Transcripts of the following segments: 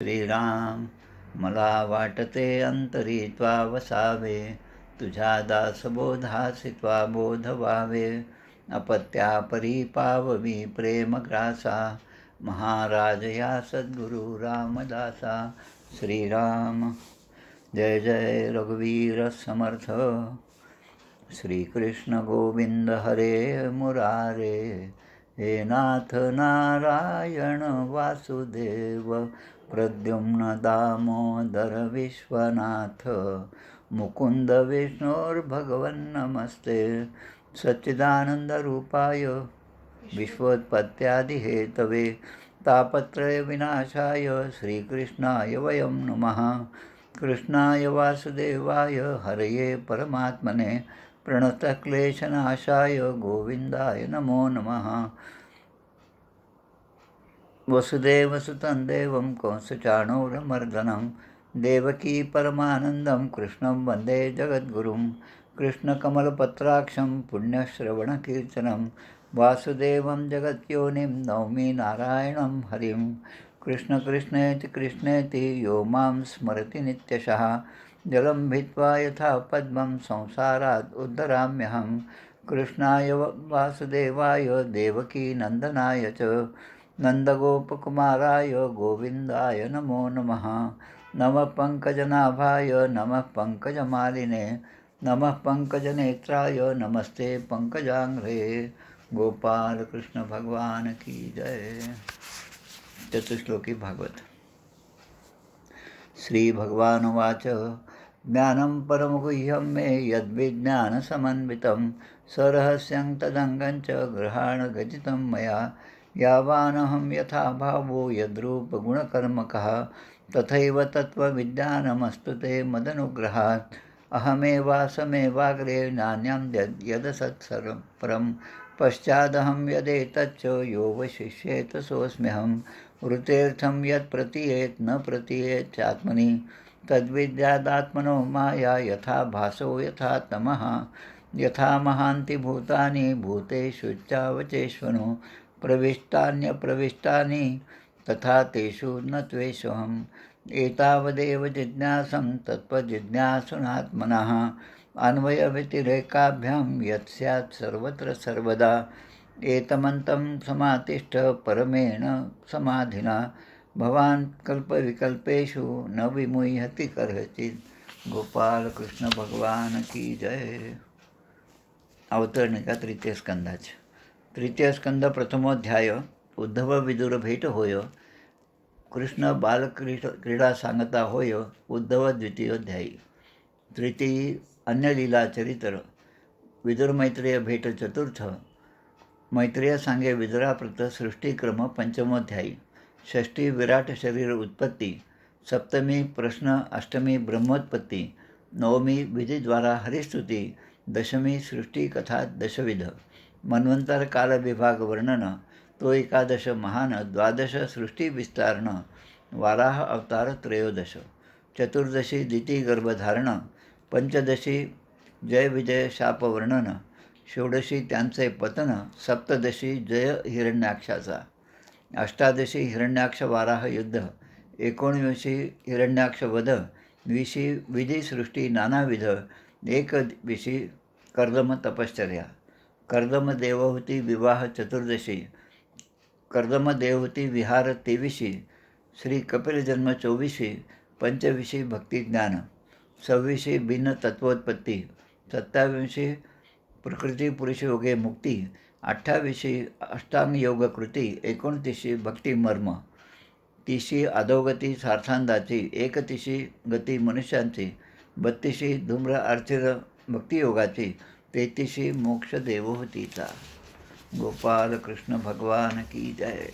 श्रीराम मला वाटते अंतरी त्वा वसावे, तुझ्या दासबोधासी त्वा बोध व्हावे. अपत्या परिपाववी प्रेमग्रासा, महाराज या सद्गुरु रामदासा. श्रीराम. जय जय रघुवीर समर्थ. श्रीकृष्ण गोविंद हरे मुरारे, हे नाथ नारायण वासुदेव, प्रद्युम्न दामोदर विश्वनाथ, मुकुंद विष्णुर्भगवन् नमस्ते. सच्चिदानन्दरूपाय विश्वोत्पत्त्यादिहेतवे, तापत्रय विनाशाय श्रीकृष्णाय वयं नमः. कृष्णाय वासुदेवाय हरये परमात्मने, प्रणतक्लेशनाशाय गोविंदाय नमो नमः. वसुदेवसुतं देवं कंसचाणूरमर्दनं, देवकी परमानन्दं कृष्णं वन्दे जगद्गुरुं. कृष्णकमलपत्राक्षं पुण्यश्रवणकीर्तनं, वासुदेवं जगद्योनिं नौमि नारायणं हरिं. कृष्ण कृष्णेति कृष्णेति यो मां स्मरति नित्यशः, जलं भित्वा यथा पद्मं संसारात् उद्धराम्यहं. कृष्णाय वासुदेवाय देवकीनन्दनाय च, नन्दगोपकुमाराय गोविन्दाय नमो नमः. नमः पङ्कजनाभाय नमः पङ्कजमालिने, नमः पङ्कजनेत्राय नमस्ते पङ्कजाङ्घ्रे. गोपाल कृष्ण भगवान की जय. चतुश्लोकी भागवत. श्री भगवानुवाच. ज्ञानं परमगुह्यं मे यद्विज्ञानसमन्वितं, सरहस्यं तदङ्गं च गृहाणगजितं मया. यावानहं यथा भावो यद्रूपगुणकर्मकः, तथैव तत्त्वविज्ञानमस्तु ते मदनुग्रहात्. अहमेवासमेवाग्रे नान्यं यदसत्सर्वं परं, पश्चादहं यदेतच्च यो वशिष्येत सोऽस्म्यहं. वृतेर्थं यत् प्रतीयेत् न प्रतीयेत् चात्मनि, तद्विद्यादात्मनो माया. यथा भासो यथा तमः, यथा महान्ति भूतानि भूतेषु चावचेष्वनु. प्रविष्टान्यप्रविष्टानि तथा तेषु न त्वेषोऽहम्. एतावदेव जिज्ञासं तत्त्वजिज्ञासुनात्मनः, अन्वयव्यतिरेकाभ्यां यत् स्यात् सर्वत्र सर्वदा. एतमन्तं समातिष्ठ परमेण समाधिना, भवान् कल्पविकल्पेषु न विमुह्यति कदाचित्. गोपाल कृष्ण भगवान की जय. अवतरणिका तृतीय स्कंदाच. तृतीय स्कंद प्रथमोध्याय. उद्धव विदुर भेट होय. कृष्ण बालक्रीडा सांगता होय. उद्धव द्वितीयोध्यायी. तृतीय अन्यलीला चरित्र. विदुर मैत्रेय भेट चतुर्थ. मैत्रेय सांगे विदुराप्रत सृष्टिक्रम पंचमोध्यायी. षष्ठी विराट शरीर उत्पत्ति. सप्तमी प्रश्न. अष्टमी ब्रह्मोत्पत्ति. नवमी विधिद्वारा हरिस्तुति. दशमी सृष्टी कथा दशविध. मन्वंतर काल विभाग वर्णन तो एकादश महान. द्वादश सृष्टी विस्तारण. वाराह अवतार त्रयोदश. चतुर्दशी दिती गर्भधारण. पंचदशी जय विजय शाप वर्णन. षोडशी त्यांचे पतन. सप्तदशी जय हिरण्याक्षाचा. अष्टादशी हिरण्याक्ष वाराह युद्ध. 19वी हिरण्याक्ष वध. 20वी विधिसृष्टी नानाविध. 21वी कर्दम तपश्चर्या. कर्दम देवहूती विवाह चतुर्दशी. कर्दम देवहूती विहार 23वी. श्री कपिल जन्म 24वी. 25वी भक्तिज्ञान. 26वी भिन्न तत्वोत्पत्ती. 27वी प्रकृती पुरुष योगे मुक्ती. 28वी अष्टांग योग कृती. 29वी भक्तिमर्म. 30वी अधोगती सार्थांदाची. 31वी गती मनुष्यांची. 32वी धूम्र अर्चिर भक्तियोगाची. 33वी मोक्ष देवहूतीचा. गोपाल कृष्ण भगवान की जय.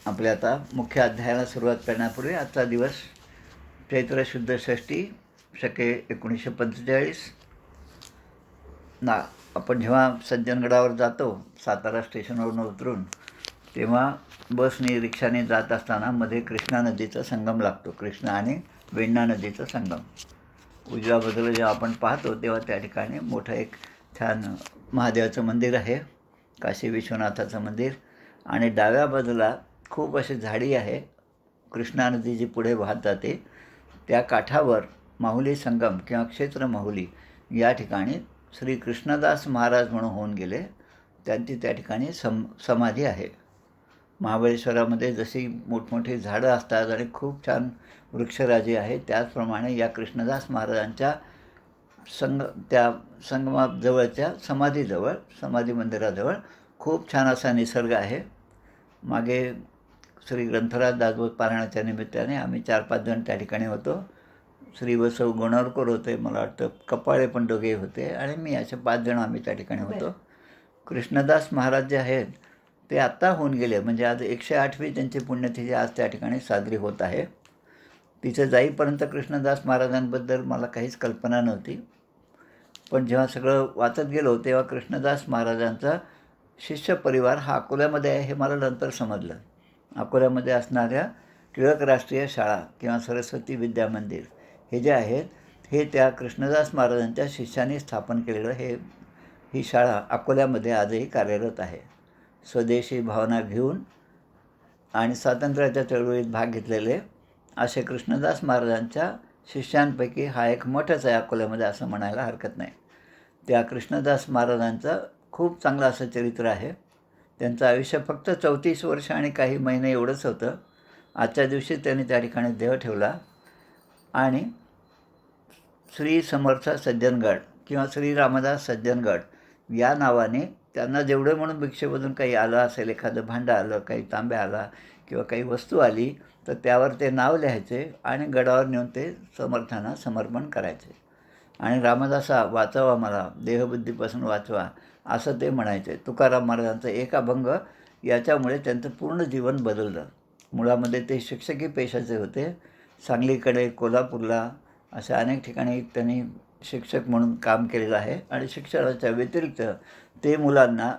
आपल्या आता मुख्य अध्यायाला सुरुवात करण्यापूर्वी आजचा दिवस चैत्र शुद्ध षष्ठी शके 1945. आपण जेव्हा सज्जनगडावर जातो सातारा स्टेशनवरून उतरून, तेव्हा बसने रिक्षाने जात असताना मध्ये कृष्णा नदीचा संगम लागतो. कृष्णा आणि वेण्णा नदीचा संगम. उजव्या बाजूला जेव्हा आपण पाहतो तेव्हा त्या ठिकाणी मोठं एक छान महादेवाचं मंदिर आहे, काशी विश्वनाथाचं मंदिर. आणि डाव्या बाजूला खूप अशी झाडी आहे. कृष्णा नदी जी पुढे वाहत जाते त्या काठावर माहुली संगम किंवा क्षेत्र माहुली या ठिकाणी श्री कृष्णदास महाराज म्हणून होऊन गेले. त्यांची त्या ठिकाणी समाधी आहे. महाबळेश्वरामध्ये जशी मोठमोठी झाडं असतात आणि खूप छान वृक्षराजी आहे, त्याचप्रमाणे या कृष्णदास महाराजांच्या त्या संगमाजवळच्या समाधीजवळ, समाधी मंदिराजवळ खूप छान असा निसर्ग आहे. मागे श्री ग्रंथराज दासबोध पारायणाच्या निमित्ताने आम्ही 4-5 जण त्या ठिकाणी होतो. श्री बसव गोणावरकर होते, मला वाटतं कपाळे पण दोघे होते आणि मी, असे 5 जण आम्ही त्या ठिकाणी होतो. कृष्णदास महाराज जे आहेत ते आत्ता होऊन गेले, म्हणजे आज 108वी त्यांची पुण्यतिथी आज त्या ठिकाणी साजरी होत आहे. तिथे जाईपर्यंत कृष्णदास महाराजांबद्दल मला काहीच कल्पना नव्हती. पण जेव्हा सगळं वाचत गेलो तेव्हा कृष्णदास महाराजांचा शिष्य परिवार हा अकोल्यामध्ये आहे हे मला नंतर समजलं. अकोल्यामध्ये असणाऱ्या टिळक राष्ट्रीय शाळा किंवा सरस्वती विद्या मंदिर हे जे आहेत हे त्या कृष्णदास महाराजांच्या शिष्यांनी स्थापन केलेलं ही शाळा अकोल्यामध्ये आजही कार्यरत आहे. स्वदेशी भावना घेऊन आणि स्वातंत्र्याच्या चळवळीत भाग घेतलेले असे कृष्णदास महाराजांच्या शिष्यांपैकी हा एक मठच आहे अकोल्यामध्ये, असं म्हणायला हरकत नाही. त्या कृष्णदास महाराजांचं खूप चांगलं असं चरित्र आहे. त्यांचं आयुष्य फक्त 34 वर्ष आणि काही महिने एवढंच होतं. आजच्या दिवशी त्यांनी त्या ठिकाणी देह ठेवला आणि श्री समर्थ सज्जनगड किंवा श्री रामदास सज्जनगड या नावाने त्यांना जेवढं म्हणून भिक्षेमधून काही आलं असेल, एखादं भांडं आलं, काही तांब्या आला किंवा काही वस्तू आली, तर त्यावर ते नाव लिहायचे आणि गडावर नेऊन ते समर्थांना समर्पण करायचे. आणि रामदासा वाचवा मला, देहबुद्धीपासून वाचवा, असं ते म्हणायचे. तुकाराम महाराजांचं एक अभंग याच्यामुळे त्यांचं पूर्ण जीवन बदललं. मुळामध्ये ते शिक्षकी पेशाचे होते. सांगलीकडे, कोल्हापूरला अशा अनेक ठिकाणी त्यांनी शिक्षक म्हणून काम केलेलं आहे. आणि शिक्षणाच्या व्यतिरिक्त ते मुलांना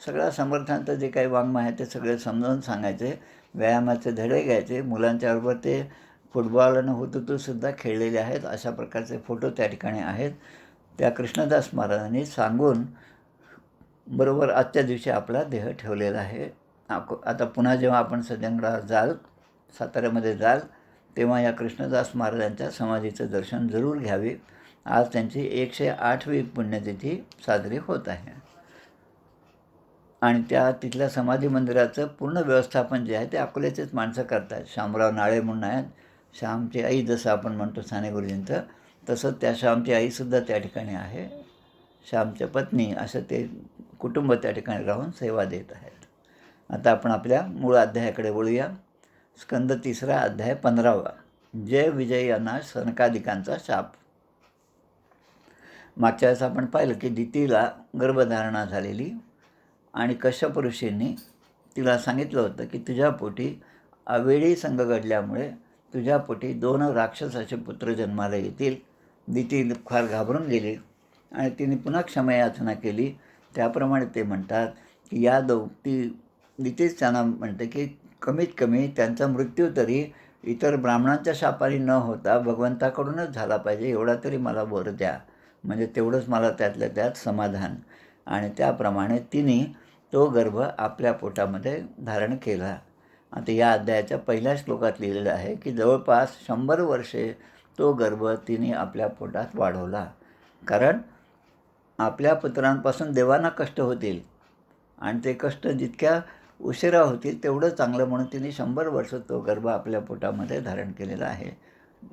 सगळ्या समर्थांचं जे काही वाङ्मय आहे ते सगळे समजावून सांगायचे. व्यायामाचे धडे घ्यायचे. मुलांच्याबरोबर ते फुटबॉल आणि हुतुतूसुद्धा खेळलेले आहेत. अशा प्रकारचे फोटो त्या ठिकाणी आहेत. त्या कृष्णदास महाराजांनी सांगून बरोबर आजच्या दिवशी आपला देह ठेवलेला आहे. आता पुन्हा जेव्हा आपण सज्जनगडावर जाल, साताऱ्यामध्ये जाल, तेव्हा या कृष्णदास महाराजांच्या समाधीचं दर्शन जरूर घ्यावे. आज त्यांची 108वी पुण्यतिथी साजरी होत आहे. आणि तिथल्या समाधी मंदिराचं पूर्ण व्यवस्थापन जे आहे ते अकोल्याचेच माणसं करतात. शामराव नाळे म्हणून आहेत. श्यामची आई जसं आपण म्हणतो साने गुरुजींचं, तसं त्या श्यामची आईसुद्धा त्या ठिकाणी आहे. श्यामच्या पत्नी असं ते कुटुंब त्या ठिकाणी राहून सेवा देत आहेत. आता आपण आपल्या मूळ अध्यायाकडे वळूया. स्कंद 3 अध्याय 15. जय विजय यांना सनकादिकांचा शाप. मागच्या वेळेस आपण पाहिलं की दितीला गर्भधारणा झालेली आणि कश्यप ऋषींनी तिला सांगितलं होतं की तुझ्या पोटी अवेळी संग घडल्यामुळे तुझ्या पोटी 2 राक्षसाचे पुत्र जन्माला येतील. दिती फार घाबरून गेली आणि तिने पुन्हा क्षमायाचना केली. त्याप्रमाणे ते म्हणतात की दितीच त्यांना म्हणते की कमीत कमी त्यांचा मृत्यू तरी इतर ब्राह्मणांच्या शापाने न होता भगवंताकडूनच झाला पाहिजे, एवढा तरी मला वर द्या, म्हणजे तेवढंच मला त्यातल्या त्यात समाधान. आणि त्याप्रमाणे तिने तो गर्भ आपल्या पोटामध्ये धारण केला. आता या अध्यायाच्या पहिल्या श्लोकात लिहिलेलं आहे की जवळपास 100 वर्षे तो गर्भ तिने आपल्या पोटात वाढवला. कारण आपल्या पुत्रांपासून देवांना कष्ट होतील आणि ते कष्ट जितक्या उशिरा होतील तेवढं चांगलं म्हणून तिने 100 वर्ष तो गर्भ आपल्या पोटामध्ये धारण केलेला आहे.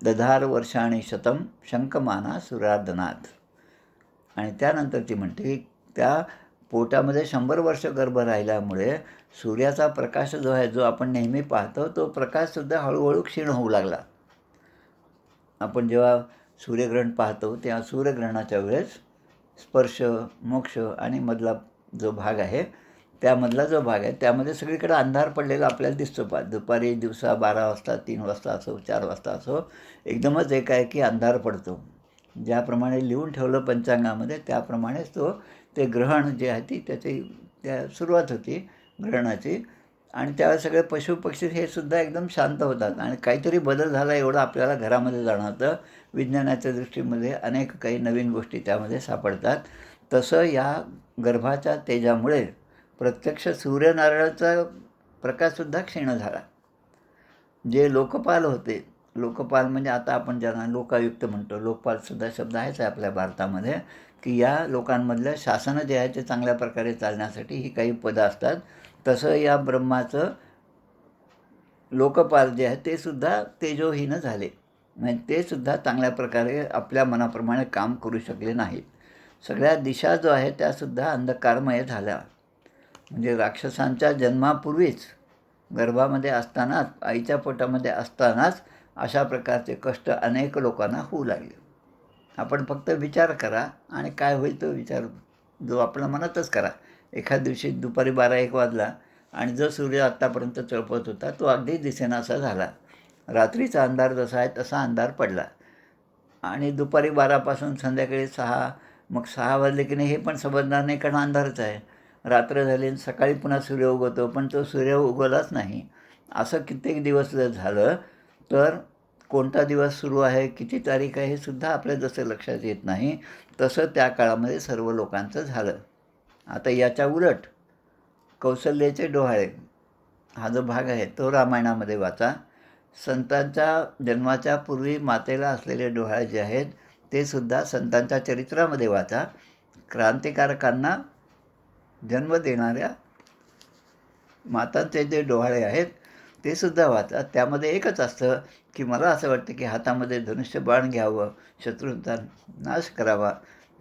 दधार वर्षाणी शतम शंखमाना सुरार्दनाथ. आणि त्यानंतर ती म्हणते की त्या पोटामध्ये 100 वर्ष गर्भ राहिल्यामुळे सूर्याचा प्रकाश जो आहे, जो आपण नेहमी पाहतो, तो प्रकाशसुद्धा हळूहळू क्षीण होऊ लागला. आपण जेव्हा सूर्यग्रहण पाहतो तेव्हा सूर्यग्रहणाच्या वेळेस स्पर्श, मोक्ष आणि मधला जो भाग आहे, त्यामधला जो भाग आहे त्यामध्ये सगळीकडे अंधार पडलेला आपल्याला दिसतो. दुपारी, दिवसा 12 वाजता, 3 वाजता असो, 4 वाजता असो, एकदमच एकाएकी अंधार पडतो. ज्याप्रमाणे लिहून ठेवलं पंचांगामध्ये त्याप्रमाणेच ते ग्रहण जे आहे त्या सुरुवात होती ग्रहणाची. आणि त्यावेळेस सगळे पशुपक्षी हे सुद्धा एकदम शांत होतात आणि काहीतरी बदल झाला एवढं आपल्याला घरामध्ये जाणवतं. विज्ञानाच्या दृष्टीमध्ये अनेक काही नवीन गोष्टी त्यामध्ये सापडतात. तसं या गर्भाच्या तेजामुळे प्रत्यक्ष सूर्यनारायणाचा प्रकाशसुद्धा क्षीण झाला. जे लोकपाल होते, लोकपाल म्हणजे आता आपण ज्यांना लोकायुक्त म्हणतो, लोकपालसुद्धा शब्द आहेच आहे आपल्या भारतामध्ये, की या लोकांमधलं शासनं जे आहे ते चांगल्या प्रकारे चालण्यासाठी ही काही पदं असतात. तसं या ब्रह्माचं लोकपाल जे आहे ते सुद्धा तेजोहीन झाले. म्हणजे ते सुद्धा चांगल्या प्रकारे आपल्या मनाप्रमाणे काम करू शकले नाहीत. सगळ्या दिशा जो आहे त्यासुद्धा अंधकारमय झाल्या. म्हणजे राक्षसांच्या जन्मापूर्वीच गर्भामध्ये असतानाच, आईच्या पोटामध्ये असतानाच अशा प्रकारचे कष्ट अनेक लोकांना होऊ लागले. आपण फक्त विचार करा आणि काय होईल तो विचार जो आपल्या मनातच करा. एखाद दिवशी दुपारी 12-1 वाजला आणि जो सूर्य आत्तापर्यंत चळपत होता तो अगदी दिसेनासा झाला. रात्रीचा अंधार जसा आहे तसा अंधार पडला आणि दुपारी 12पासून संध्याकाळी 6, मग 6 वाजले की नाही हे पण समजणार नाही, कारण अंधारच आहे. रात्र झाली आणि सकाळी पुन्हा सूर्य उगवतो, पण तो सूर्य उगवलाच नाही. असं कित्येक दिवस जर झालं तर कोणता दिवस सुरू आहे, किती तारीख आहे हे सुद्धा आपल्या जसं लक्षात येत नाही, तसं त्या काळामध्ये सर्व लोकांचं झालं. आता याच्या उलट कौसल्याचे डोहाळे हा जो भाग आहे तो रामायणामध्ये वाचा. संतांच्या जन्माच्या पूर्वी मातेला असलेले डोहाळे जे आहेत ते सुद्धा संतांच्या चरित्रामध्ये वाचा. क्रांतिकारकांना जन्म देणाऱ्या मातांचे जे डोहाळे आहेत ते सुद्धा वाचा. त्यामध्ये एकच असतं की मला असं वाटतं की हातामध्ये धनुष्यबाण घ्यावं, शत्रूंचा नाश करावा,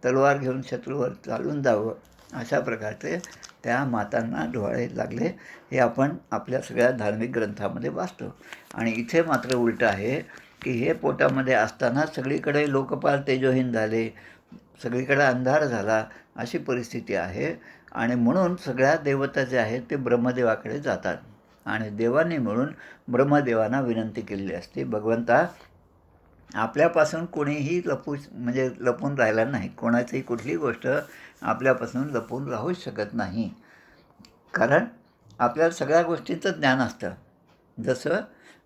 तलवार घेऊन शत्रूवर चालून जावं, अशा प्रकारचे त्या मातांना डोहाळे लागले. हे आपण आपल्या सगळ्या धार्मिक ग्रंथामध्ये वाचतो. आणि इथे मात्र उलटं आहे की हे पोटामध्ये असताना सगळीकडे लोकपाल तेजोहीन झाले, सगळीकडे अंधार झाला, अशी परिस्थिती आहे. आणि म्हणून सगळ्या देवता जे आहेत ते ब्रह्मदेवाकडे जातात आणि देवांनी मिळून ब्रह्मदेवांना विनंती केलेली असते, भगवंता आपल्यापासून कोणीही म्हणजे लपून राहिला नाही. कोणाचीही कुठलीही गोष्ट आपल्यापासून लपून राहूच शकत नाही, कारण आपल्याला सगळ्या गोष्टींचं ज्ञान असतं. जसं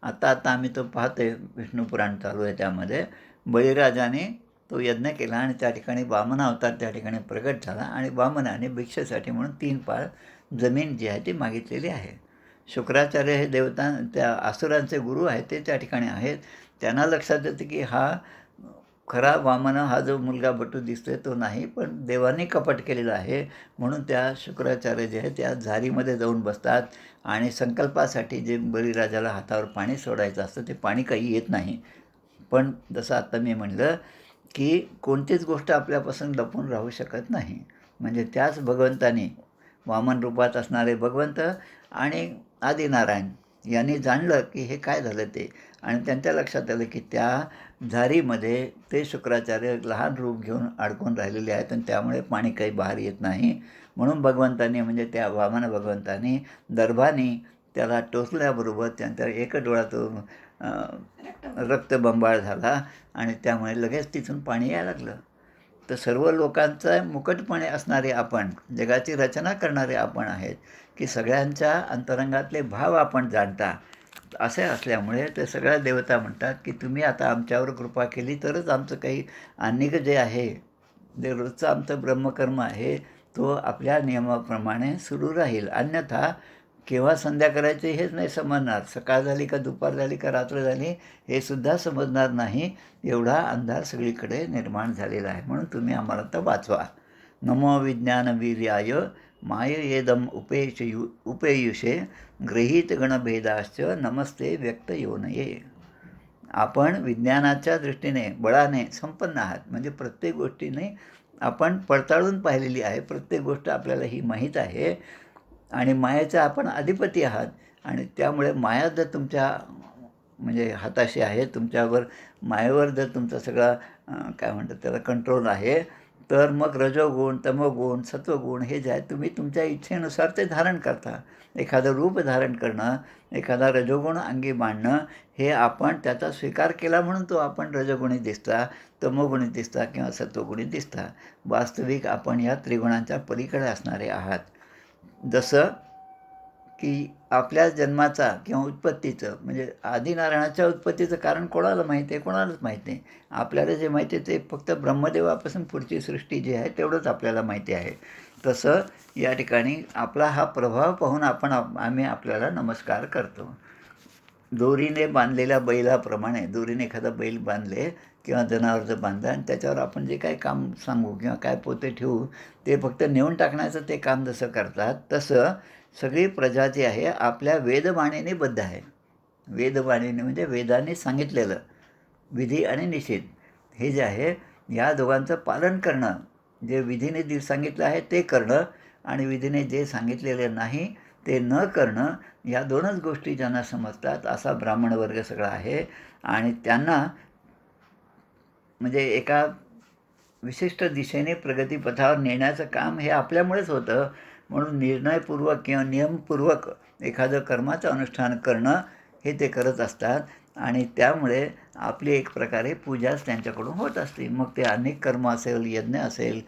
आता आम्ही तो पाहतोय, विष्णू पुराण चालू आहे, त्यामध्ये बळीराजाने तो यज्ञ केला आणि त्या ठिकाणी वामन अवतार त्या ठिकाणी प्रगट झाला आणि वामनाने भिक्षेसाठी म्हणून 3 पाळ जमीन जी आहे ती मागितलेली आहे. शुक्राचार्य हे देवता त्या असुरांचे गुरु आहेत, ते त्या ठिकाणी आहेत. त्यांना लक्षात येतं की हा खरा वामन हा जो मुलगा बटू दिसतोय तो नाही, पण देवांनी कपट केलेला आहे. म्हणून त्या शुक्राचार्य जे आहे त्या झारीमध्ये जाऊन बसतात आणि संकल्पासाठी जे बळीराजाला हातावर पाणी सोडायचं असतं ते पाणी काही येत नाही. पण जसं आत्ता मी म्हणलं की कोणतीच गोष्ट आपल्यापासून लपून राहू शकत नाही. म्हणजे त्याच भगवंताने, वामन रूपात असणारे भगवंत आणि आदिनारायण यांनी जाणलं की हे काय झालं ते, आणि त्यांच्या लक्षात आलं की त्या झारीमध्ये ते शुक्राचार्य लहान रूप घेऊन अडकून राहिलेले आहेत आणि त्यामुळे पाणी काही बाहेर येत नाही. म्हणून भगवंतांनी, म्हणजे त्या वामन भगवंतांनी दर्भाने त्याला टोचल्याबरोबर त्यांचा एक डोळा तो रक्तबंबाळ झाला आणि त्यामुळे लगेच तिथून पाणी यायला लागलं. तर सर्व लोकांचा मुकटपणे असणारे आपण, जगाची रचना करणारे आपण आहेत, की सगळ्यांच्या अंतरंगातले भाव आपण जाणता. असे असल्यामुळे ते सगळ्या देवता म्हणतात की तुम्ही आता आमच्यावर कृपा केली तरच आमचं काही अन्निक जे आहे, जे रोजचं आमचं ब्रह्मकर्म आहे तो आपल्या नियमाप्रमाणे सुरू राहील. अन्यथा केव्हा संध्या करायची हेच नाही समजणार, सकाळ झाली का दुपार झाली का रात्र झाली हे सुद्धा समजणार नाही, एवढा अंधार सगळीकडे निर्माण झालेला आहे. म्हणून तुम्ही आम्हाला तर वाचवा. नमो विज्ञानवीर्याय मायेदम उपेयुषे गृहीत गणभेदाश्च नमस्ते व्यक्त योनये. आपण विज्ञानाच्या दृष्टीने बळाने संपन्न आहात, म्हणजे प्रत्येक गोष्टीने आपण पडताळून पाहिलेली आहे, प्रत्येक गोष्ट आपल्याला ही माहीत आहे आणि मायेचा आपण अधिपती आहात. आणि त्यामुळे माया जर तुमच्या म्हणजे हाताशी आहे, तुमच्यावर मायेवर जर तुमचा सगळा काय म्हणतात त्याला कंट्रोल आहे, तर मग रजोगुण, तमोगुण, सत्वगुण हे जे आहे तुम्ही तुमच्या इच्छेनुसार ते धारण करता. एखादं रूप धारण करणं, एखादा रजोगुण अंगी मांडणं, हे आपण त्याचा स्वीकार केला म्हणून तो आपण रजोगुणी दिसता, तमोगुणी दिसता किंवा सत्वगुणी दिसता. वास्तविक आपण या त्रिगुणांच्या पलीकडे असणारे आहात. जसं की आपल्या जन्माचा किंवा उत्पत्तीचं, म्हणजे आदिनारायणाच्या उत्पत्तीचं कारण कोणाला माहिती आहे? कोणालाच माहीत नाही. आपल्याला जे माहिती आहे ते फक्त ब्रह्मदेवापासून पुढची सृष्टी जी आहे तेवढंच आपल्याला माहिती आहे. तसं या ठिकाणी आपला हा प्रभाव पाहून आम्ही आपल्याला नमस्कार करतो. दोरीने बांधलेल्या बैलाप्रमाणे दोरीने एखादा बैल बांधले किंवा जनावर जर बांधलं आणि त्याच्यावर आपण जे काही काम सांगू किंवा काय पोते ठेवू ते फक्त नेऊन टाकण्याचं ते काम जसं करतात, तसं सगळी प्रजा जी आहे आपल्या वेदवाणीने बद्ध आहे. वेदवाणीने म्हणजे वेदाने सांगितलेलं विधी आणि निषेध हे जे आहे या दोघांचं पालन करणं, जे विधीने सांगितलं आहे ते करणं आणि विधीने जे सांगितलेले नाही ते न करणं, या दोनच गोष्टी ज्यांना समजतात असा ब्राह्मण वर्ग सगळा आहे. आणि त्यांना म्हणजे एका विशिष्ट दिशेने प्रगतीपथावर नेण्याचं काम हे आपल्यामुळेच होतं. म्हणून निर्णयपूर्वक किंवा नियमपूर्वक एखादं कर्माचं अनुष्ठान करणं हे ते करत असतात आणि त्यामुळे आपली एक प्रकारे पूजाच त्यांच्याकडून होत असते. मग ते अनेक कर्म असेल, यज्ञ असेल,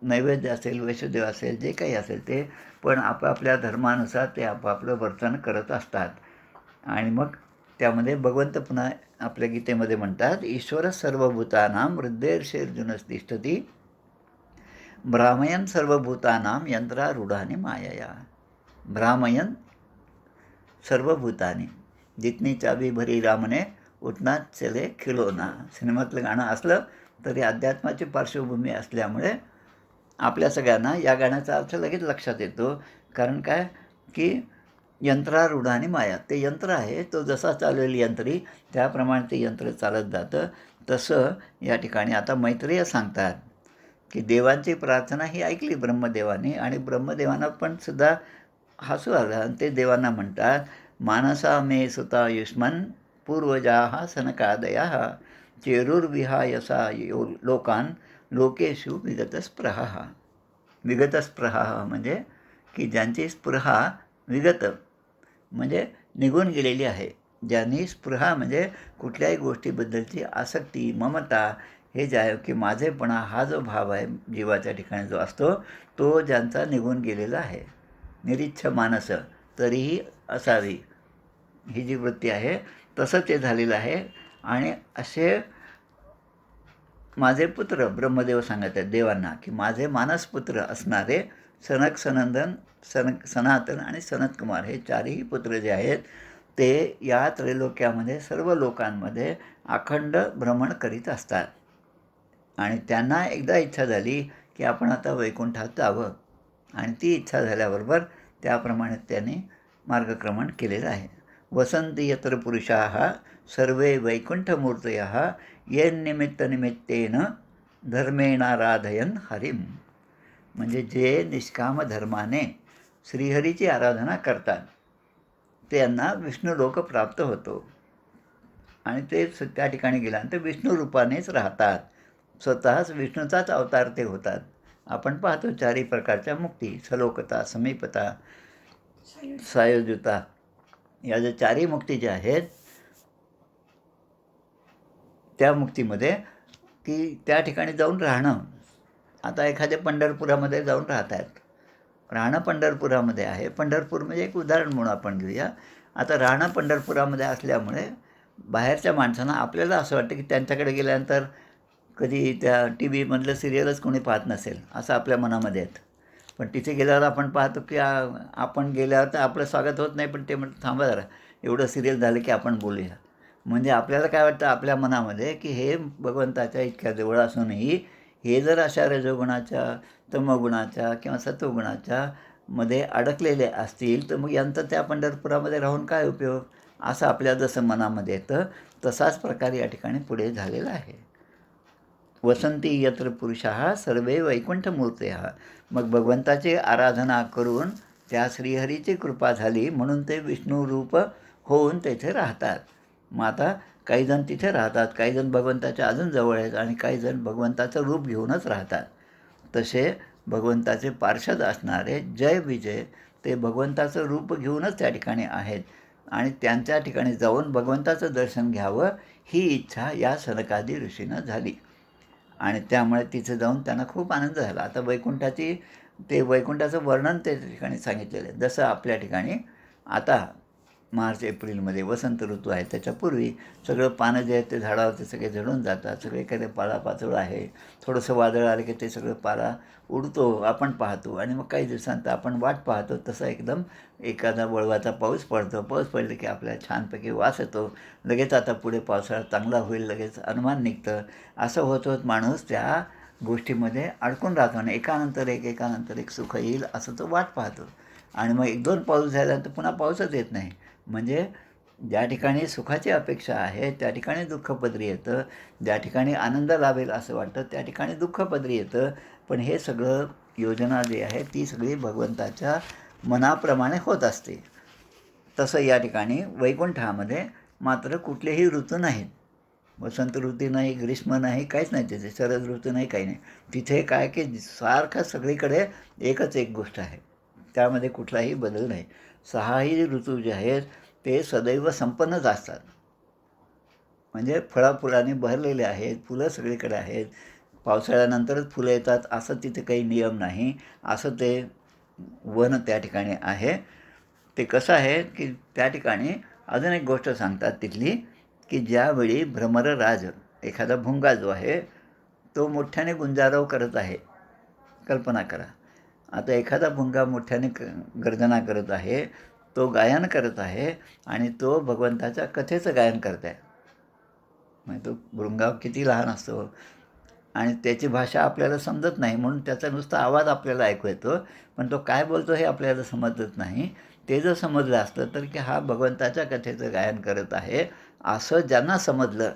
नैवेद्य असेल, वैष्णदेव असेल, जे काही असेल ते, पण आपापल्या धर्मानुसार ते आपापलं वर्तन करत असतात. आणि मग त्यामध्ये भगवंत पुन्हा आपल्या गीतेमध्ये म्हणतात, ईश्वर सर्वभूतानां हृदयेर्षेऽर्जुनः तिष्ठति भ्रामयन् सर्वभूतानां यंत्रारूढानि मायया. भ्रामयन् सर्वभूतानि जितनी चावी भरी रामने उतना चले खिलोना. सिनेमातलं गाणं असलं तरी अध्यात्माची पार्श्वभूमी असल्यामुळे आपल्या सगळ्यांना या गाण्याचा अर्थ लगेच लक्षात येतो. कारण काय की यंत्रारूढ आणि माया, ते यंत्र आहे, तो जसा चालवेल यंत्री त्याप्रमाणे ते यंत्र चालत जातं. तसं या ठिकाणी आता मैत्रेय सांगतात की देवांची प्रार्थना ही ऐकली ब्रह्मदेवाने आणि ब्रह्मदेवांना पण सुद्धा हसू आलं आणि ते देवांना म्हणतात, मानसा मे सुता युष्मन् पूर्वजाः सनकादयाः चेरुर्विहायसा लोकान् लोकेषु विगतस्पृहाः. विगतस्पृहाः म्हणजे की ज्यांची स्पृहा विगत म्हणजे निघून गेलेली आहे. ज्यांनी स्पृहा म्हणजे कुठल्याही गोष्टीबद्दलची आसक्ती, ममता, हे जे आहे की माझेपणा हा जो भाव आहे जीवाच्या ठिकाणी जो असतो तो ज्यांचा निघून गेलेला आहे. निरीच्छ मानस तरीही असावी, ही जी वृत्ती आहे तसं ते झालेलं आहे. आणि असे माझे पुत्र ब्रह्मदेव सांगत आहेत देवांना की माझे मानसपुत्र असणारे सनक, सनंदन, सनातन आणि सनतकुमार हे चारही पुत्र जे आहेत ते या त्रैलोक्यामध्ये सर्व लोकांमध्ये अखंड भ्रमण करीत असतात. आणि त्यांना एकदा इच्छा झाली की आपण आता वैकुंठात जावं आणि ती इच्छा झाल्याबरोबर त्याप्रमाणे त्यांनी मार्गक्रमण केलेलं आहे. वसंती यत्र पुरुषाः सर्वे वैकुंठमूर्तयः येन्निमित्तनिमित्तेन धर्मेणाराधयन् हरिं. म्हणजे जे निष्काम धर्माने श्रीहरीची आराधना करतात त्यांना विष्णुलोक प्राप्त होतो आणि ते त्या ठिकाणी गेल्यानंतर विष्णू रूपानेच राहतात. स्वतःच विष्णूचाच अवतार ते होतात. आपण पाहतो चारही प्रकारच्या मुक्ती, सलोकता, समीपता, सायोज्यता, या ज्या चारही मुक्ती ज्या आहेत त्या मुक्तीमध्ये की त्या ठिकाणी जाऊन राहणं. आता एखाद्या पंढरपुरामध्ये जाऊन राहत आहेत, राहणं पंढरपुरामध्ये आहे. पंढरपूर म्हणजे एक उदाहरण म्हणून आपण घेऊया. आता राहणं पंढरपुरामध्ये असल्यामुळे बाहेरच्या माणसांना आपल्याला असं वाटतं की त्यांच्याकडे गेल्यानंतर कधी त्या टी व्हीमधलं सिरियलच कोणी पाहत नसेल असं आपल्या मनामध्ये येतं. पण तिथे गेल्यावर आपण पाहतो की आपण गेल्यावर तर आपलं स्वागत होत नाही, पण ते म्हणतात थांबा जरा एवढं सिरियल झालं की आपण बोलूया. म्हणजे आपल्याला काय वाटतं आपल्या मनामध्ये की हे भगवंताच्या इतक्या जवळ असूनही हे जर अशा रजोगुणाच्या, तमोगुणाच्या किंवा सत्वगुणाच्या मध्ये अडकलेले असतील तर मग यांचा त्या पंढरपुरामध्ये राहून काय उपयोग, असं आपल्या जसं मनामध्ये येतं तसाच प्रकार या ठिकाणी पुढे झालेला आहे. वसंती यत्र पुरुषाः सर्वे वैकुंठमूर्तयः. मग भगवंताची आराधना करून त्या श्रीहरीची कृपा झाली म्हणून ते विष्णुरूप होऊन तेथे राहतात. मग आता काहीजण तिथे राहतात, काहीजण भगवंताच्या अजून जवळ आहेत आणि काहीजण भगवंताचं रूप घेऊनच राहतात. तसे भगवंताचे पार्षद असणारे जय विजय ते भगवंताचं रूप घेऊनच त्या ठिकाणी आहेत आणि त्यांच्या ठिकाणी जाऊन भगवंताचं दर्शन घ्यावं ही इच्छा या सनकादी ऋषीनं झाली आणि त्यामुळे तिथे जाऊन त्यांना खूप आनंद झाला. आता वैकुंठाचं वर्णन त्या ठिकाणी सांगितलेलं आहे. जसं आपल्या ठिकाणी आता मार्च एप्रिलमध्ये वसंत ऋतू आहे त्याच्यापूर्वी सगळं पानं जे आहेत ते झाडावरती सगळे झडून जातात, सगळीकडे पालापाचोळं आहे. थोडंसं वादळ आलं की ते सगळं पाला उडतो, आपण पाहतो आणि मग काही दिवसांत आपण वाट पाहतो. तसं एकदम एखादा वळवाचा पाऊस पडतो, पाऊस पडले की आपल्याला छानपैकी वास येतो, लगेच आता पुढे पावसाळा चांगला होईल, लगेच अनुमान निघतं. असं होत होत माणूस त्या गोष्टीमध्ये अडकून राहतो आणि एकानंतर एक सुख येईल असं तो वाट पाहतो. आणि मग 1-2 पाऊस झाल्यानंतर पुन्हा पाऊसच येत नाही. म्हणजे ज्या ठिकाणी सुखाची अपेक्षा आहे त्या ठिकाणी दुःख पदरी येतं, ज्या ठिकाणी आनंद लाभेल असं वाटतं त्या ठिकाणी दुःख पदरी येतं. पण हे सगळं योजना जी आहे ती सगळी भगवंताच्या मनाप्रमाणे होत असते. तसं या ठिकाणी वैकुंठामध्ये मात्र कुठलेही ऋतू नाहीत. वसंत ऋतू नाही, ग्रीष्म नाही, काहीच नाही तिथे, शरद ऋतू नाही, काही नाही. तिथे काय की सारखं सगळीकडे एकच एक गोष्ट आहे, त्यामध्ये कुठलाही बदल नाही. 6ही ऋतू जे आहेत ते सदैव संपन्नच असतात. म्हणजे फळाफुलांनी भरलेले आहेत, फुलं सगळीकडे आहेत. पावसाळ्यानंतरच फुलं येतात असं तिथे काही नियम नाही. असं ते वन त्या ठिकाणी आहे. ते कसं आहे की त्या ठिकाणी अजून एक गोष्ट सांगतात तिथली, की ज्यावेळी भ्रमरराज एखादा भुंगा जो आहे तो मोठ्याने गुंजारव करत आहे. कल्पना करा, आता एखादा भुंगा मोठ्याने गर्जना करत आहे, तो गायन करत आहे आणि तो भगवंताच्या कथेचं गायन करत आहे. म्हणजे तो भृंगा किती लहान असतो आणि त्याची भाषा आपल्याला समजत नाही, म्हणून त्याचा नुसता आवाज आपल्याला ऐकू येतो, पण तो काय बोलतो हे आपल्याला समजत नाही. ते जर समजलं असतं तर की हा भगवंताच्या कथेचं गायन करत आहे असं ज्यांना समजलं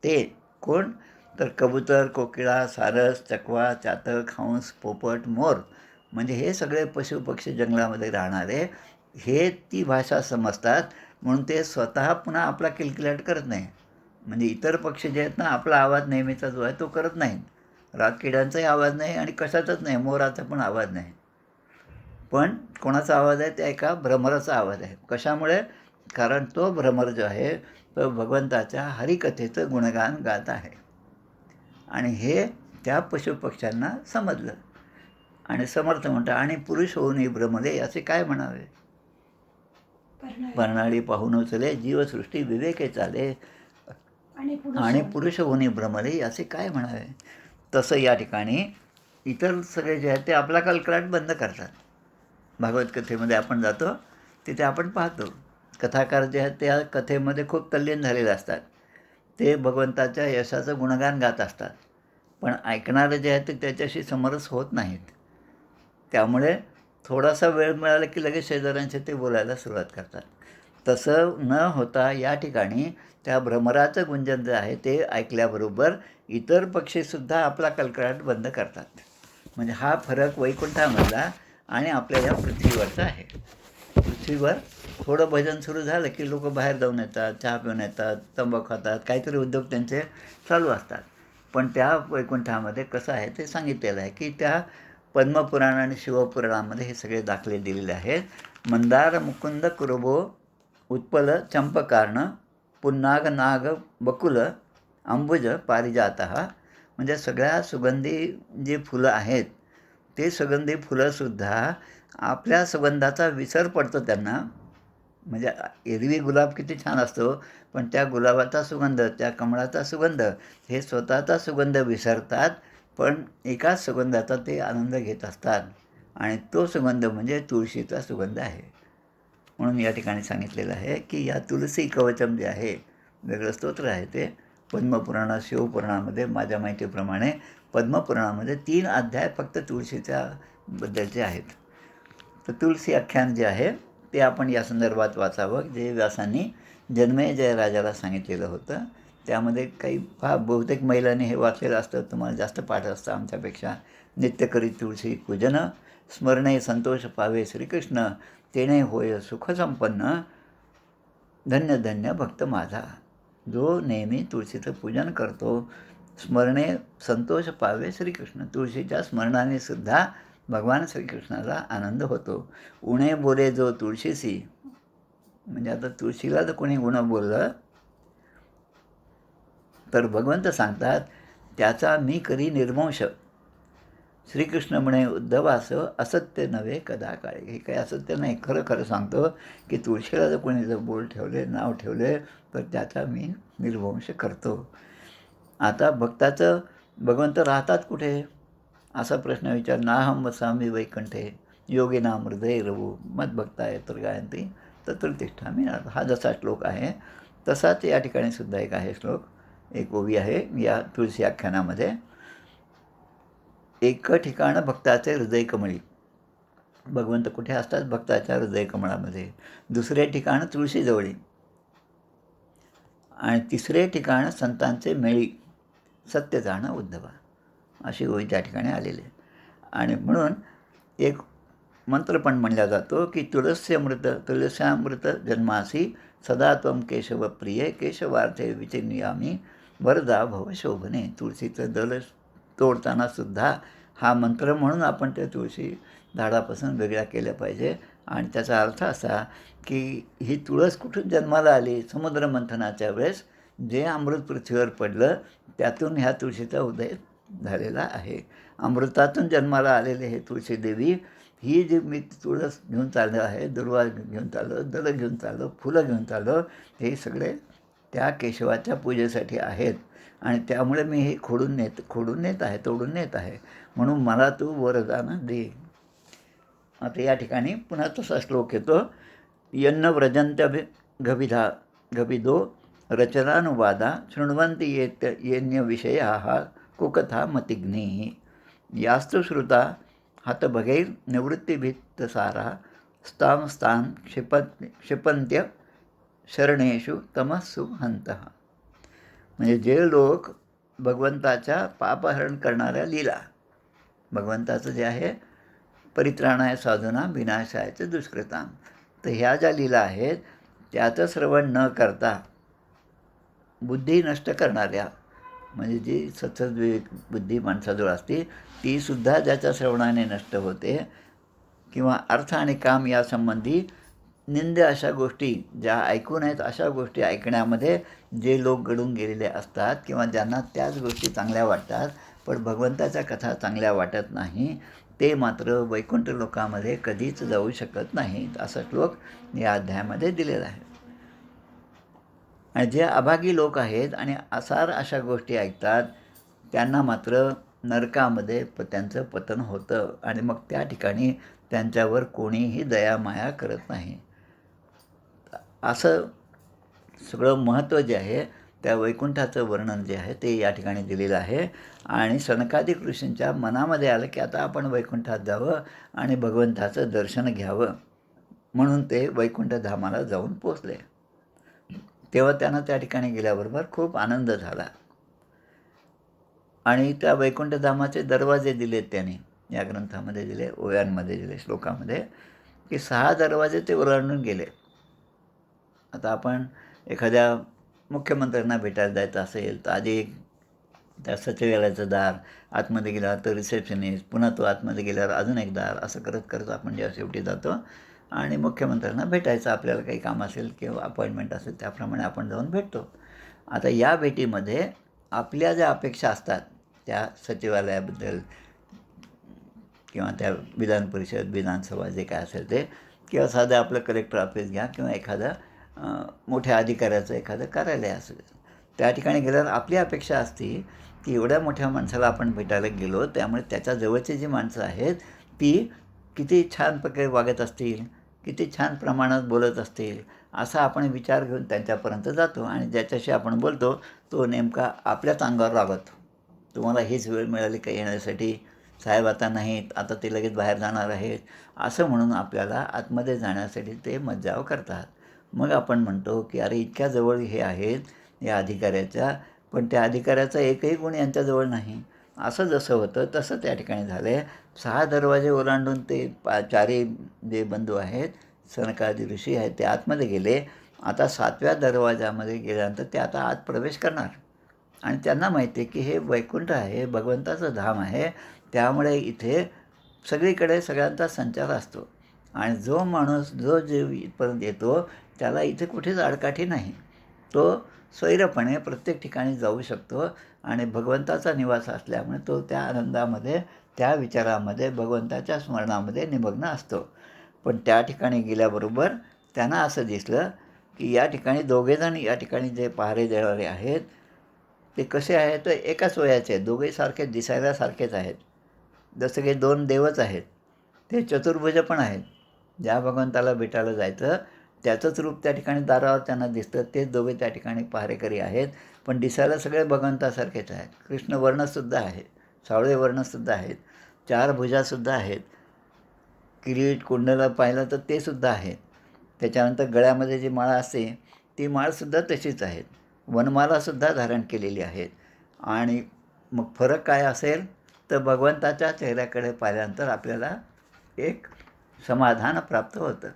ते कोण, तर कबूतर, कोकिळा, सारस, चकवा, चातक, हंस, पोपट, मोर, म्हणजे हे सगळे पशुपक्षी जंगलामध्ये राहणारे हे ती भाषा समजतात. म्हणून ते स्वतः पुन्हा आपला किलकिलाट करत नाही. म्हणजे इतर पक्षी जे आहेत ना आपला आवाज नेहमीचा जो आहे तो करत नाही. रातकिड्यांचाही आवाज नाही आणि कशाचाच नाही, मोराचा पण आवाज नाही. पण कोणाचा आवाज आहे, त्या एका भ्रमराचा आवाज आहे. कशामुळे? कारण तो भ्रमर जो आहे तो भगवंताच्या हरिकथेचं गुणगान गात आहे आणि हे त्या पशुपक्ष्यांना समजलं. आणि समर्थ म्हणतात, आणि पुरुष होऊनही भ्रमले याचे काय म्हणावे. परनाळी पाहून उचले जीवसृष्टी विवेके चाले, आणि पुरुष होऊनही भ्रमले याचे काय म्हणावे. तसं या ठिकाणी इतर सगळे जे आहेत ते आपला कलकलाट बंद करतात. भागवत कथेमध्ये आपण जातो तिथे आपण पाहतो कथाकार जे आहेत त्या कथेमध्ये खूप तल्लीन झालेले असतात. ते भगवंताच्या यशाचं गुणगान गात असतात, पण ऐकणारे जे आहेत ते त्याच्याशी समरस होत नाहीत. त्यामुळे थोडासा वेळ मिळाला की लगेच शेजाऱ्यांशी ते बोलायला सुरुवात करतात. तसं न होता या ठिकाणी त्या भ्रमराचं गुंजन जे आहे ते ऐकल्याबरोबर इतर पक्षीसुद्धा आपला कलकलाट बंद करतात. म्हणजे हा फरक वैकुंठामधला आणि आपल्या या पृथ्वीवरचा आहे. पृथ्वीवर थोडं भजन सुरू झालं की लोक बाहेर जाऊन येतात, चहा पिऊन येतात, तंबाखू खातात, काहीतरी उद्योग त्यांचे चालू असतात. पण त्या वैकुंठामध्ये कसं आहे ते सांगितलेलं आहे की त्या पद्मपुराण आणि शिवपुराणामध्ये हे सगळे दाखले दिलेले आहेत. मंदार मुकुंद कुरुबो उत्पल चंपकार्ण पुन्नाग नाग बकुल अंबुज पारिजातः, म्हणजे सगळ्या सुगंधी जी फुलं आहेत ते सुगंधी फुलंसुद्धा आपल्या सुगंधाचा विसर पडतो त्यांना. म्हणजे एरवी गुलाब किती छान असतो, पण त्या गुलाबाचा सुगंध, त्या कमळाचा सुगंध हे स्वतःचा सुगंध विसरतात, पण एकाच सुगंधाचा ते आनंद घेत असतात आणि तो सुगंध म्हणजे तुळशीचा सुगंध आहे. म्हणून या ठिकाणी सांगितलेलं आहे की या तुलसी कवचम जे आहे, वेगळं स्तोत्र आहे ते पद्मपुराणात, शिवपुराणामध्ये माझ्या माहितीप्रमाणे पद्मपुराणामध्ये 3 अध्याय फक्त तुळशीच्या बद्दलचे आहेत. तर तुलसी आख्यान जे आहे ते आपण या संदर्भात वाचावं, जे व्यासांनी जन्मेजय राजाला सांगितलेलं होतं. त्यामध्ये काही बहुतेक महिलांनी हे वाचलेलं असतं, तुम्हाला जास्त पाठ असतं आमच्यापेक्षा. नित्य करी तुळशी पूजन, स्मरणे संतोष पावे श्रीकृष्ण, तेणे होय सुखसंपन्न, धन्य धन्य भक्त माझा. जो नेहमी तुळशीचं पूजन करतो, स्मरणे संतोष पावे श्रीकृष्ण, तुळशीच्या स्मरणाने सुद्धा भगवान श्रीकृष्णाला आनंद होतो. उणे बोले जो तुळशीसी, म्हणजे आता तुळशीला जर कोणी उणं बोललं तर भगवंत सांगतात त्याचा मी करी निर्वंश, श्रीकृष्ण म्हणे उद्धवास असत्य नव्हे कदा काळे. हे काही असत्य नाही, खरं खरं सांगतो की तुळशीला जर कोणी जर बोल ठेवले, नाव ठेवले, तर त्याचा मी निर्वंश करतो. आता भक्ताचं भगवंत राहतात कुठे असा प्रश्न विचार. नाहम वसामी वैकुंठे योगिनाम हृदय रवू मद्भक्ता यत्र गायंती तत्र तिष्ठामि. हा जसा श्लोक आहे तसाच या ठिकाणी सुद्धा एक आहे श्लोक, एक ओवी आहे या तुळशी आख्यानामध्ये. एक ठिकाण भक्ताचे हृदय कमळी. भगवंत कुठे असतात? भक्ताच्या हृदय कमळामध्ये. दुसरे ठिकाण तुळशीजवळी. आणि तिसरे ठिकाण संतांचे मेळी, सत्य जाणं उद्धवा. अशी ओवी त्या ठिकाणी आलेली आहे. आणि म्हणून एक मंत्र पण म्हणला जातो की तुळस्यामृत जन्मासी सदा त्वं केशव प्रिय केशवार्थे विचिन्यामी वरदा भव शोभने. तुळशीचं दल तोडताना सुद्धा हा मंत्र म्हणून आपण त्या तुळशी झाडापासून वेगळ्या केल्या पाहिजे. आणि त्याचा अर्थ असा की ही तुळस कुठून जन्माला आली? समुद्र मंथनाच्या वेळेस जे अमृत पृथ्वीवर पडलं त्यातून ह्या तुळशीचा उदय झालेला आहे. अमृतातून जन्माला आलेले हे तुळशी देवी, ही जी मी तुळस घेऊन चाललं आहे, दुर्वा घेऊन चाललं, दल घेऊन चाललं, फुलं घेऊन चाललं, हे सगळे त्या केशवाच्या पूजेसाठी आहेत. आणि त्यामुळे मी हे तोडून नेत आहे. म्हणून मला तू वरदान दे. आता या ठिकाणी पुन्हा तसा श्लोक येतो. यन्न व्रजंत्य गभिदो रचनानुवादा शृण्वन्ति येन्य विषया कुकथा मतिग्नी. यास्तु श्रुता हतभगैर निवृत्तिभित्तसारा स्तां क्षिपन्त्य शरणेषु तमस्सु हन्तः. म्हणजे जे लोक भगवंताच्या पापहरण करणाऱ्या लीला, भगवंताचं जे आहे परित्राणाय साधूना विनाशायचं दुष्कृताम, तर ह्या ज्या लीला आहेत त्याचं श्रवण न करता बुद्धी नष्ट करणाऱ्या, म्हणजे जी सत्सद्विवेक बुद्धी माणसाजवळ असते तीसुद्धा ज्याच्या श्रवणाने नष्ट होते, किंवा अर्थ आणि काम यासंबंधी निंद अशा गोष्टी ज्या ऐकू नयेत अशा गोष्टी ऐकण्यामध्ये जे लोक गळून गेलेले असतात, किंवा ज्यांना त्याच गोष्टी चांगल्या वाटतात पण भगवंताच्या कथा चांगल्या वाटत नाही, ते मात्र वैकुंठ लोकामध्ये कधीच जाऊ शकत नाहीत. असा श्लोक या अध्यायामध्ये दिलेला आहे. आणि जे अभागी लोक आहेत आणि असार अशा गोष्टी ऐकतात त्यांना मात्र नरकामध्ये त्यांचं पतन होतं. आणि मग त्या ठिकाणी त्यांच्यावर कोणीही दयामाया करत नाही. असं सगळं महत्त्व जे आहे त्या वैकुंठाचं वर्णन जे आहे ते या ठिकाणी दिलेलं आहे. आणि सनकादिक ऋषींच्या मनामध्ये आलं की आता आपण वैकुंठात जावं आणि भगवंताचं दर्शन घ्यावं, म्हणून ते वैकुंठधामाला जाऊन पोचले. तेव्हा त्यांना त्या ठिकाणी गेल्याबरोबर खूप आनंद झाला. आणि त्या वैकुंठधामाचे दरवाजे दिलेत त्यांनी या ग्रंथामध्ये दिले, ओव्यांमध्ये दिले, श्लोकामध्ये, की 6 दरवाजे ते ओलांडून गेले. आता आपण एखाद्या मुख्यमंत्र्यांना भेटायला जायचं असेल तर आधी त्या सचिवालयाचं दार, आतमध्ये गेल्यावर तर रिसेप्शनिस्ट, पुन्हा तो आतमध्ये गेल्यावर अजून एक दार, असं करत करत आपण जेव्हा शेवटी जातो आणि मुख्यमंत्र्यांना भेटायचं, आपल्याला काही काम असेल किंवा अपॉइंटमेंट असेल त्याप्रमाणे आपण जाऊन भेटतो. आता या भेटीमध्ये आपल्या ज्या अपेक्षा असतात त्या सचिवालयाबद्दल किंवा त्या विधान परिषद, विधानसभा जे काय असेल ते, किंवा साधं आपलं कलेक्टर ऑफिस घ्या किंवा एखादा मोठ्या अधिकाऱ्याचं एखादं कार्यालय असेल, त्या ठिकाणी गेल्यावर आपली अपेक्षा असते की एवढ्या मोठ्या माणसाला आपण भेटायला गेलो, त्यामुळे त्याच्या जवळची जी माणसं आहेत ती किती छान प्रकारे वागत असतील, किती छान प्रमाणात बोलत असतील, असा आपण विचार घेऊन त्यांच्यापर्यंत जातो. आणि ज्याच्याशी आपण बोलतो तो नेमका आपल्याच अंगावर रागवतो. तुम्हाला हीच वेळ मिळाली का येण्यासाठी? साहेब आता नाहीत, आता ते लगेच बाहेर जाणार आहेत, असं म्हणून आपल्याला आतमध्ये जाण्यासाठी ते मज्जाव करतात. मग आपण म्हणतो की अरे इतक्या जवळ हे आहेत या अधिकाऱ्याच्या, पण त्या अधिकाऱ्याचा एकही गुण यांच्याजवळ नाही. असं जसं होतं तसं त्या ठिकाणी झालं आहे. 6 दरवाजे ओलांडून ते 4ही जे बंधू आहेत, सनकादी ऋषी आहेत, ते आतमध्ये गेले. आता 7व्या दरवाजामध्ये गेल्यानंतर ते आता आत प्रवेश करणार. आणि त्यांना माहिती आहे की हे वैकुंठ आहे, भगवंताचं धाम आहे, त्यामुळे इथे सगळीकडे सगळ्यांचा संचार असतो. आणि जो माणूस जो जीव इथपर्यंत येतो त्याला इथे कुठेच आडकाठी नाही. तो स्वैरपणे प्रत्येक ठिकाणी जाऊ शकतो आणि भगवंताचा निवास असल्यामुळे तो त्या आनंदामध्ये त्या विचारामध्ये भगवंताच्या स्मरणामध्ये निमग्न असतो. पण त्या ठिकाणी गेल्याबरोबर त्यांना असं दिसलं की या ठिकाणी दोघेजण या ठिकाणी जे पहारे देणारे आहेत ते कसे आहेत, तर एकाच वयाचे आहेत, दोघे सारखे दिसायला सारखेच आहेत. जसं काही दोन देवच आहेत. ते चतुर्भुज पण आहेत. ज्या भगवंताला भेटायला जायचं त्याचंच रूप त्या ठिकाणी दारावर त्यांना दिसतं. तेच दोघे त्या ठिकाणी पहारेकरी आहेत, पण दिसायला सगळे भगवंतासारखेच आहेत. कृष्ण वर्णसुद्धा आहे, सावळे वर्णसुद्धा आहेत, चार भुजासुद्धा आहेत. किरीट कुंडलं पाहिलं तर ते सुद्धा आहेत. त्याच्यानंतर गळ्यामध्ये जी माळा असते ती माळसुद्धा तशीच आहेत. वनमालासुद्धा धारण केलेली आहेत. आणि मग फरक काय असेल तर भगवंताच्या चेहऱ्याकडे पाहिल्यानंतर आपल्याला एक समाधान प्राप्त होतं.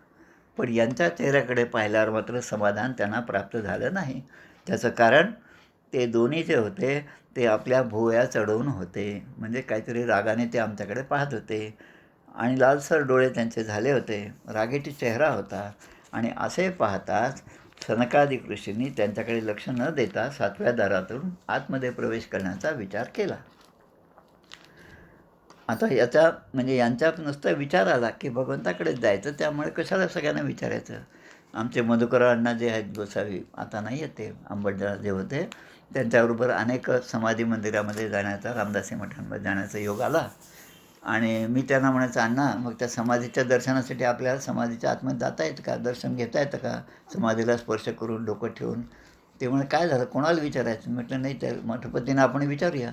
पण यांच्या चेहऱ्याकडे पाहिल्यावर मात्र समाधान त्यांना प्राप्त झालं नाही. त्याचं कारण ते दोन्ही जे होते ते आपल्या भुवया चढवून होते. म्हणजे काहीतरी रागाने ते आमच्याकडे पाहत होते आणि लालसर डोळे त्यांचे झाले होते, रागीटी चेहरा होता. आणि असे पाहताच सनकादिक ऋषींनी त्यांच्याकडे लक्ष न देता 7व्या दारातून आतमध्ये प्रवेश करण्याचा विचार केला. आता याचा म्हणजे यांच्यात नुसता विचार आला की भगवंताकडेच जायचं, त्यामुळे कशाला सगळ्यांना विचारायचं. आमचे मधुकर अण्णा जे आहेत गोसावी, आता नाही आहेत ते, अंबडला जे होते, त्यांच्याबरोबर अनेक समाधी मंदिरामध्ये जाण्याचा, रामदासी मठांमध्ये जाण्याचा योग आला. आणि मी त्यांना म्हणायचं, अण्णा मग त्या समाधीच्या दर्शनासाठी आपल्याला समाधीच्या आतमध्ये जाता येतं का, दर्शन घेता येतं का, समाधीला स्पर्श करून डोकं ठेवून. ते म्हणे काय झालं, कोणाला विचारायचं. म्हटलं नाही, त्या मठपतींना आपण विचारूया.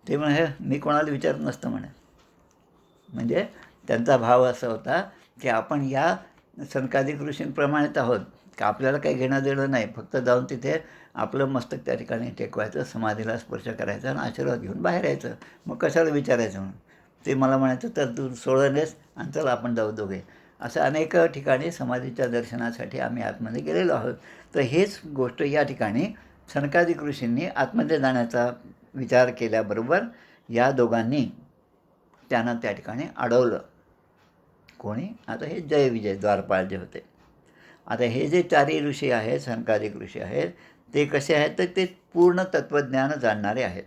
ते म्हणे हे मी कोणाला विचारत नसतं म्हणे. म्हणजे त्यांचा भाव असा होता की आपण या सनकादिक ऋषींप्रमाणेच आहोत, का आपल्याला काही घेणं देणं नाही, फक्त जाऊन तिथे आपलं मस्तक त्या ठिकाणी टेकवायचं, समाधीला स्पर्श करायचा आणि आशीर्वाद घेऊन बाहेर यायचं. मग कशाला विचारायचं म्हणून. ते मला म्हणायचं तर तू सोडवलेस आणि चल आपण जाऊ दोघे. असं अनेक ठिकाणी समाधीच्या दर्शनासाठी आम्ही आतमध्ये गेलेलो आहोत. तर हेच गोष्ट या ठिकाणी सनकादिक ऋषींनी आतमध्ये जाण्याचा विचार केल्याबरोबर या दोघांनी त्यांना त्या ठिकाणी अडवलं. कोणी, आता हे जय विजय द्वारपाळ जे होते. आता हे जे चारही ऋषी आहेत, सनकादिक ऋषी आहेत, ते कसे आहेत तर ते पूर्ण तत्त्वज्ञान जाणणारे आहेत.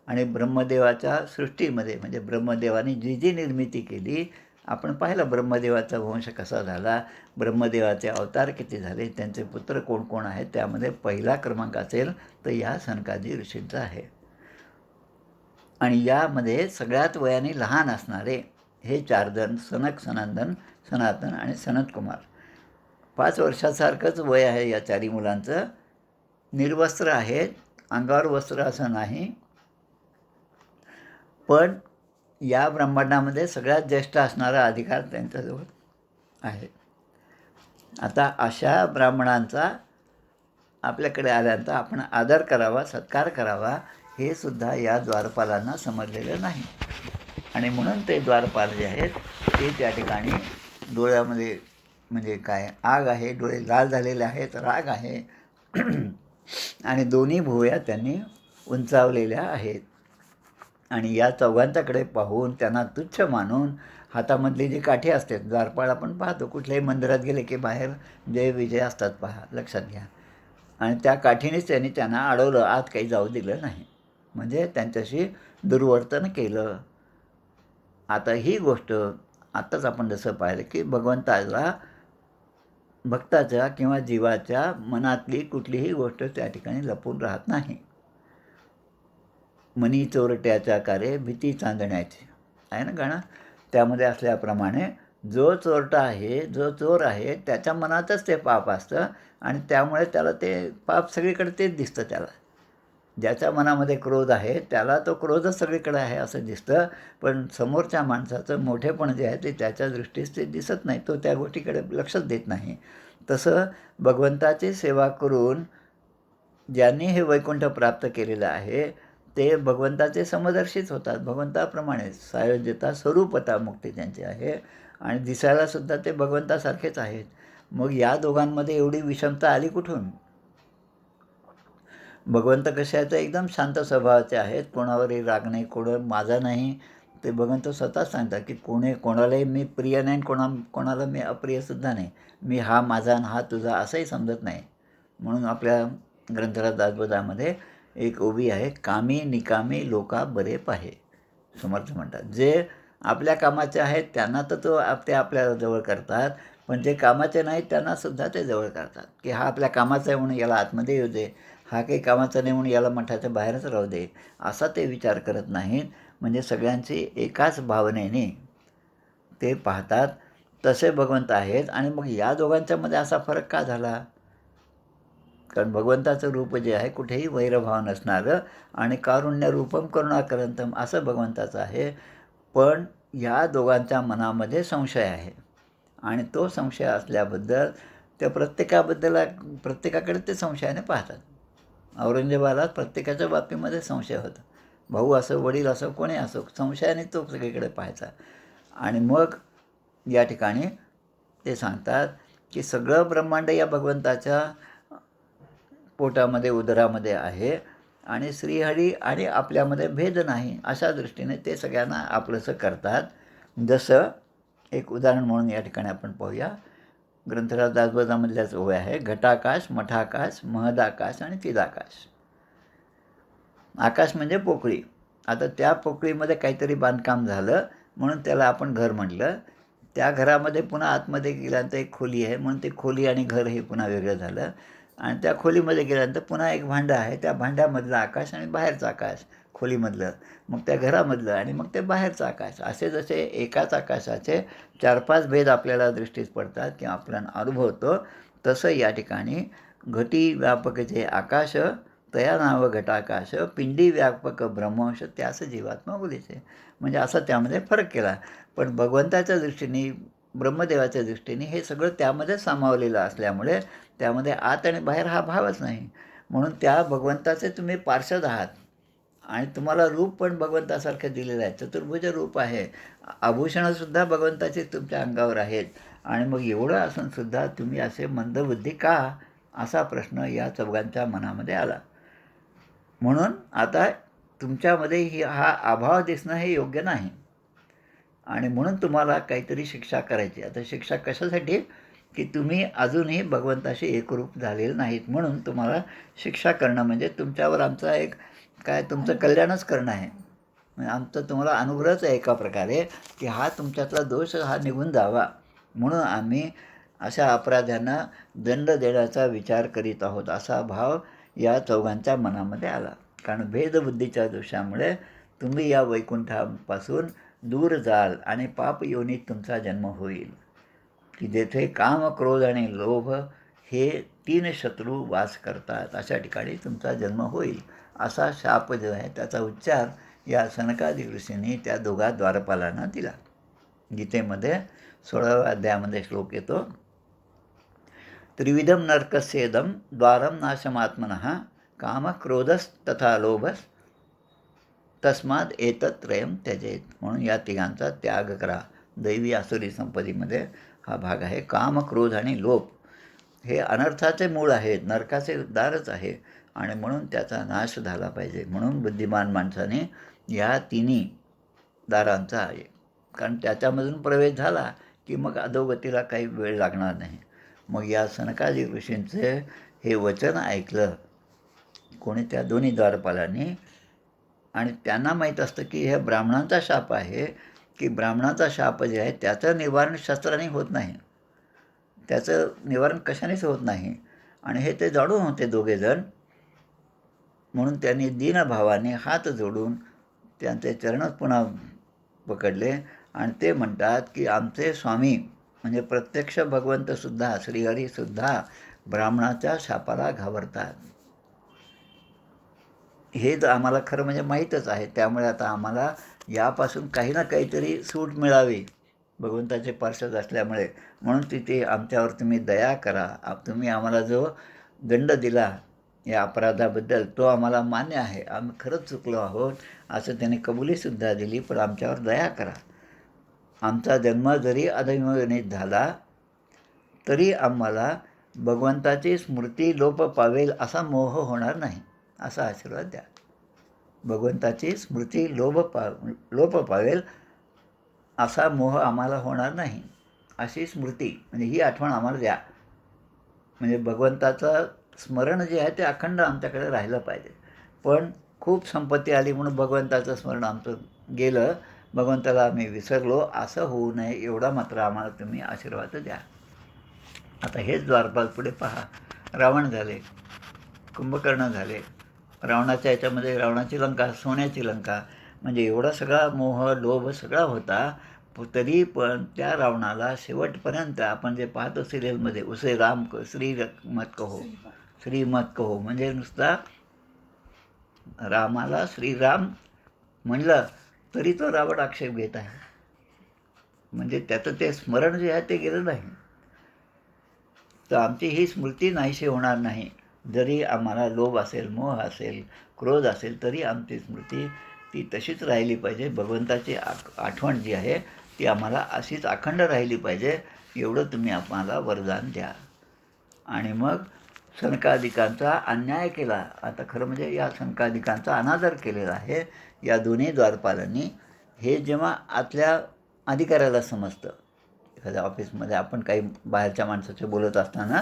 आणि ब्रह्मदेवाच्या सृष्टीमध्ये म्हणजे ब्रह्मदेवाने जी जी निर्मिती केली, आपण पाहिलं ब्रह्मदेवाचा वंश कसा झाला, ब्रह्मदेवाचे अवतार किती झाले, त्यांचे पुत्र कोण कोण आहेत, त्यामध्ये पहिला क्रमांक असेल तर या सनकादी ऋषींचा आहे. आणि यामध्ये सगळ्यात वयाने लहान असणारे हे 4 जण, सनक, सनंदन, सनातन आणि सनतकुमार. 5 वर्षासारखंच वय आहे या चारी मुलांचं. निर्वस्त्र आहेत, अंगावर वस्त्र असं नाही. पण या ब्रह्मांडामध्ये सगळ्यात ज्येष्ठ असणारा अधिकार त्यांच्याजवळ आहे. आता अशा ब्राह्मणांचा आपल्याकडे आल्यानंतर आपण आदर करावा, सत्कार करावा, हे सुद्धा या द्वारपालांना समजलेलं नाही. आणि म्हणून ते द्वारपाल जे आहेत ते त्या ठिकाणी डोळ्यामध्ये म्हणजे काय आग आहे, डोळे लाल झालेले आहेत, राग आहे. आणि दोन्ही भुवया त्यांनी उंचावलेल्या आहेत. आणि या चौघांच्याकडे पाहून त्यांना तुच्छ मानून हातामधली जी काठी असते, द्वारपाळ आपण पाहतो कुठल्याही मंदिरात गेले की बाहेर जय विजय असतात, पहा, लक्षात घ्या. आणि त्या काठीनेच त्यांना अडवलं, आत काही जाऊ दिलं नाही, म्हणजे त्यांच्याशी दुर्वर्तन केलं. आता ही गोष्ट आत्ताच आपण जसं पाहिलं की भगवंताला भक्ताच्या किंवा जीवाच्या मनातली कुठलीही गोष्ट त्या ठिकाणी लपून राहत नाही. मनी चोरट्याच्या कारे भीती चांदण्याची आहे ना गाणं. त्यामध्ये असल्याप्रमाणे जो चोरटा आहे, जो चोर आहे, त्याच्या मनातच ते पाप असतं आणि त्यामुळे त्याला ते पाप सगळीकडे तेच दिसतं. त्याला ज्याच्या मनामध्ये क्रोध आहे त्याला तो क्रोधच सगळीकडे आहे असं दिसतं. पण समोरच्या माणसाचं मोठेपण जे आहे ते त्याच्या दृष्टीस ते दिसत नाही, तो त्या गोष्टीकडे लक्षच देत नाही. तसं भगवंताची सेवा करून ज्यांनी हे वैकुंठ प्राप्त केलेलं आहे ते भगवंताचे समदर्शीच होतात. भगवंताप्रमाणे सायोज्यता स्वरूपता मुक्ती त्यांची आहे आणि दिसायलासुद्धा ते भगवंतासारखेच आहेत. मग या दोघांमध्ये एवढी विषमता आली कुठून. भगवंत कसे आहेत तर एकदम शांत स्वभावाचे आहेत, कोणावरही राग नाही, कोण माझा नाही. ते भगवंत स्वतःच सांगतात की कोणालाही मी प्रिय नाही, कोणाला मी अप्रियसुद्धा नाही. मी हा माझा आणि हा तुझा असंही समजत नाही. म्हणून आपल्या ग्रंथराज दासबोधामध्ये एक ओवी आहे, कामी निकामी लोका बरे पाहे. समर्थ म्हणतात. जे आपल्या कामाचे आहेत त्यांना तर ते आपल्याला जवळ करतात, पण जे कामाचे नाहीत त्यांनासुद्धा ते जवळ करतात, की हा आपल्या कामाचा आहे म्हणून याला आतमध्ये येऊ दे, हा काही कामाचा नाही म्हणून याला मठाच्या बाहेरच राहू दे, असा ते विचार करत नाहीत. म्हणजे सगळ्यांची एकाच भावनेने ते पाहतात. तसे भगवंत आहेत. आणि मग या दोघांच्यामध्ये असा फरक का झाला? कारण भगवंताचं रूप जे आहे कुठेही वैरभाव नसणारं आणि कारुण्य रूपम करुणाकरंतम असं भगवंताचं आहे. पण या दोघांच्या मनामध्ये संशय आहे आणि तो संशय असल्याबद्दल त्या प्रत्येकाकडे ते संशयाने पाहतात. औरंगजेबाला प्रत्येकाच्या बाबतीमध्ये संशय होता. भाऊ असो, वडील असो, कोणी असो, संशयाने तो सगळीकडे पाहायचा. आणि मग या ठिकाणी ते सांगतात की सगळं ब्रह्मांड या भगवंताच्या पोटामध्ये, उदरामध्ये आहे आणि श्रीहरी आणि आपल्यामध्ये भेद नाही, अशा दृष्टीने ते सगळ्यांना आपलंसं करतात. जसं एक उदाहरण म्हणून या ठिकाणी आपण पाहूया. ग्रंथराज दासबोधामधल्याच ओव्या आहे. घटाकाश, मठाकाश, महदाकाश आणि चिदाकाश. आकाश म्हणजे पोकळी. आता त्या पोकळीमध्ये काहीतरी बांधकाम झालं म्हणून त्याला आपण घर म्हटलं. त्या घरामध्ये पुन्हा आतमध्ये गेल्यानंतर एक खोली आहे म्हणून ते खोली आणि घर हे पुन्हा वेगळं झालं. आणि त्या खोलीमध्ये गेल्यानंतर पुन्हा एक भांडं आहे. त्या भांड्यामधलं आकाश आणि बाहेरचं आकाश खोलीमधलं, मग त्या घरामधलं आणि मग ते बाहेरचं आकाश. असे जसे एकाच आकाशाचे 4-5 भेद आपल्याला दृष्टीस पडतात किंवा आपल्याला अनुभवतो, तसं या ठिकाणी घटी व्यापक जे आकाश तया नाव घटाकाश पिंडी व्यापक ब्रह्मवंश त्यास जीवात्मा बोलीचे. म्हणजे असा त्यामध्ये फरक केला. पण भगवंताच्या दृष्टीने, ब्रह्मदेवाच्या दृष्टीने हे सगळं त्यामध्ये सामावलेलं असल्यामुळे त्यामध्ये आत आणि बाहेर हा भावच नाही. म्हणून त्या भगवंताचे तुम्ही पार्षद आहात आणि तुम्हाला रूप पण भगवंतासारखं दिलेलं आहे. चतुर्भुज रूप आहे. आभूषणंसुद्धा भगवंताचे तुमच्या अंगावर आहेत. आणि मग एवढं असूनसुद्धा तुम्ही असे मंदबुद्धी का, असा प्रश्न या चौघांच्या मनामध्ये आला. म्हणून आता तुमच्यामध्ये हा अभाव दिसणं हे योग्य नाही आणि म्हणून तुम्हाला काहीतरी शिक्षा करायची. आता शिक्षा कशासाठी? की तुम्ही अजूनही भगवंताशी एकरूप झालेले नाहीत, म्हणून तुम्हाला शिक्षा करणं म्हणजे तुमच्यावर आमचा एक तुमचं कल्याणच करणं आहे. म्हणजे आमचं तुम्हाला अनुग्रहच आहे एका प्रकारे, की हा तुमच्यातला दोष हा निघून जावा, म्हणून आम्ही अशा अपराध्यांना दंड देण्याचा विचार करीत आहोत, असा भाव या चौघांच्या मनामध्ये आला. कारण भेदबुद्धीच्या दोषामुळे तुम्ही या वैकुंठापासून दूर जाल आणि पाप योनीत तुमचा जन्म होईल, की जेथे काम, क्रोध आणि लोभ हे 3 शत्रू वास करतात, अशा ठिकाणी तुमचा जन्म होईल, असा शाप जो आहे त्याचा उच्चार या सनकादी ऋषींनी त्या दोघा द्वारपालांना दिला. गीतेमध्ये 16व्या अध्यायामध्ये श्लोक येतो. त्रिविधम नरकस्येदम द्वारम नाशमात्मनः काम क्रोधस तथा लोभस तस्माद एतत्रयम त्यजेत. म्हणून या तिघांचा त्याग करा. दैवी आसुरी संपत्तीमध्ये हा भाग आहे. काम, क्रोध आणि लोभ हे अनर्थाचे मूळ आहेत, नरकाचे दारच आहे आणि म्हणून त्याचा नाश झाला पाहिजे. म्हणून बुद्धिमान माणसाने या तिन्ही दारांचा आहे, कारण त्याच्यामधून प्रवेश झाला की मग अधोगतीला काही वेळ लागणार नाही. मग या सनकादी ऋषींचे हे वचन ऐकलं कोणी? त्या दोन्ही द्वारपालांनी. आणि त्यांना माहीत असतं की हे ब्राह्मणांचा शाप आहे, की ब्राह्मणाचा शाप जे आहे त्याचं निवारण शस्त्राने होत नाही, त्याचं निवारण कशानेच होत नाही. आणि हे ते जाणून होते दोघेजण. म्हणून त्यांनी दीनभावाने हात जोडून त्यांचे चरणच पुन्हा पकडले आणि ते म्हणतात की आमचे स्वामी म्हणजे प्रत्यक्ष भगवंतसुद्धा, श्रीहरीसुद्धा ब्राह्मणाच्या शापाला घाबरतात. हे तर आम्हाला खरं म्हणजे माहीतच आहे. त्यामुळे आता आम्हाला यापासून काही ना काहीतरी सूट मिळावी भगवंताचे पार्षद असल्यामुळे, म्हणून तिथे आमच्यावर तुम्ही दया करा. तुम्ही आम्हाला जो दंड दिला या अपराधाबद्दल तो आम्हाला मान्य आहे, आम्ही खरंच चुकलो आहोत असं त्याने कबुलीसुद्धा दिली, पण आमच्यावर दया करा. आमचा जन्म जरी अधर्मयोनीत झाला तरी आम्हाला भगवंताची स्मृती लोप पावेल असा मोह होणार नाही, असा आशीर्वाद द्या. भगवंताची स्मृती लोप पावेल असा मोह आम्हाला होणार नाही, अशी स्मृती म्हणजे ही आठवण आम्हाला द्या. म्हणजे भगवंताचं स्मरण जे आहे ते अखंड आमच्याकडे राहिलं पाहिजे. पण खूप संपत्ती आली म्हणून भगवंताचं स्मरण आमचं गेलं, भगवंताला आम्ही विसरलो, असं होऊ नये एवढा मात्र आम्हाला तुम्ही आशीर्वाद द्या. आता हेच द्वारपाल पुढे पहा. रावण झाले, कुंभकर्ण झाले. रावणाच्या याच्यामध्ये रावणाची लंका, सोन्याची लंका, म्हणजे एवढा सगळा मोह लोभ सगळा होता. तरी पण त्या रावणाला शेवटपर्यंत आपण जे पाहतो सिरियलमध्ये, उसे राम श्री मत कहो, श्रीमत कहो, म्हणजे नुसता रामाला श्रीराम म्हणलं तरी तो रावण आक्षेप घेत आहे. म्हणजे त्याचं ते स्मरण जे आहे ते गेलं नाही. तर आमची ही स्मृती नाहीशी होणार नाही. जरी आम्हाला लोभ असेल, मोह असेल, क्रोध असेल, तरी आमची स्मृती ती तशीच राहिली पाहिजे. भगवंताची आठवण जी आहे ती आम्हाला अशीच अखंड राहिली पाहिजे, एवढं तुम्ही आम्हाला वरदान द्या. आणि मग सनकादिकांचा अन्याय केला. आता खरं म्हणजे या सनकादिकांचा अनादर केलेला आहे या दोन्ही द्वारपालांनी. हे जेव्हा आतल्या अधिकाऱ्याला समजतं, एखाद्या ऑफिसमध्ये आपण काही बाहेरच्या माणसाचे बोलत असताना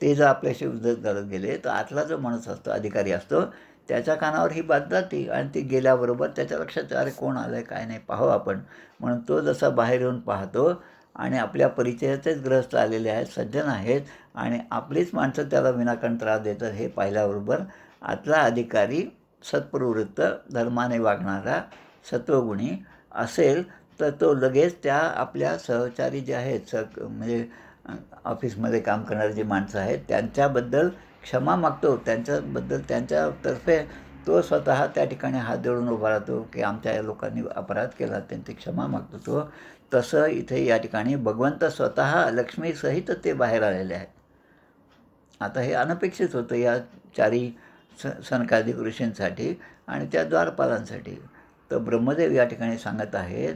ते जर आपल्याशी उद्धत घालत गेले, तर आतला जो माणूस असतो, अधिकारी असतो, त्याच्या कानावर ही बात जाते आणि ती गेल्याबरोबर त्याच्या लक्षात, अरे कोण आलं आहे काय नाही, पाहू आपण. म्हणून तो जसा बाहेर येऊन पाहतो आणि आपल्या परिचयाचेच ग्रहस्थ आलेले आहेत, सज्जन आहेत, आणि आपलीच माणसं त्याला विनाकारण त्रास देतात हे पाहिल्याबरोबर आतला अधिकारी सत्प्रवृत्त, धर्माने वागणारा, सत्वगुणी असेल, तर तो लगेच त्या आपल्या सहचारी जे आहेत, म्हणजे ऑफिसमध्ये काम करणारी जी माणसं आहेत त्यांच्याबद्दल क्षमा मागतो. त्यांच्याबद्दल त्यांच्यातर्फे तो स्वतः त्या ठिकाणी हात जोडून उभा राहतो की आमच्या या लोकांनी अपराध केला, त्यांची क्षमा मागतो तो. तसं इथे या ठिकाणी भगवंत स्वतः लक्ष्मीसहित ते बाहेर आलेले आहेत. आता हे अनपेक्षित होतं या चारी सनकादिक ऋषींसाठी आणि त्या द्वारपालांसाठी. तर ब्रह्मदेव या ठिकाणी सांगत आहेत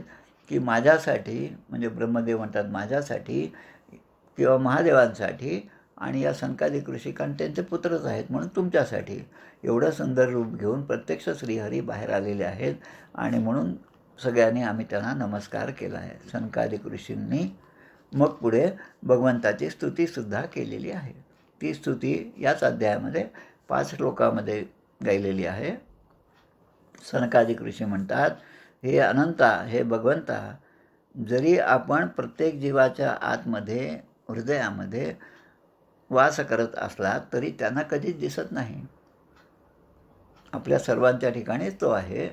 की माझ्यासाठी, म्हणजे ब्रह्मदेव म्हणतात माझ्यासाठी किंवा महादेवांसाठी आणि या सनकादिक ऋषी, कारण त्यांचे पुत्रच आहेत म्हणून तुमच्यासाठी एवढं सुंदर रूप घेऊन प्रत्यक्ष श्रीहरी बाहेर आलेले आहेत. आणि म्हणून सगळ्यांनी आम्ही त्यांना नमस्कार केला आहे. सनकादिक ऋषींनी मग पुढे भगवंताची स्तुतीसुद्धा केलेली आहे. ती स्तुती याच अध्यायामध्ये 5 श्लोकामध्ये गायलेली आहे. सनकादिक ऋषी म्हणतात, हे अनंता, हे भगवंता, जरी आपण प्रत्येक जीवाच्या आतमध्ये, हृदयामध्ये वास करत असला तरी त्यांना कधीच दिसत नाही. आपल्या सर्वांच्या ठिकाणीच तो आहे.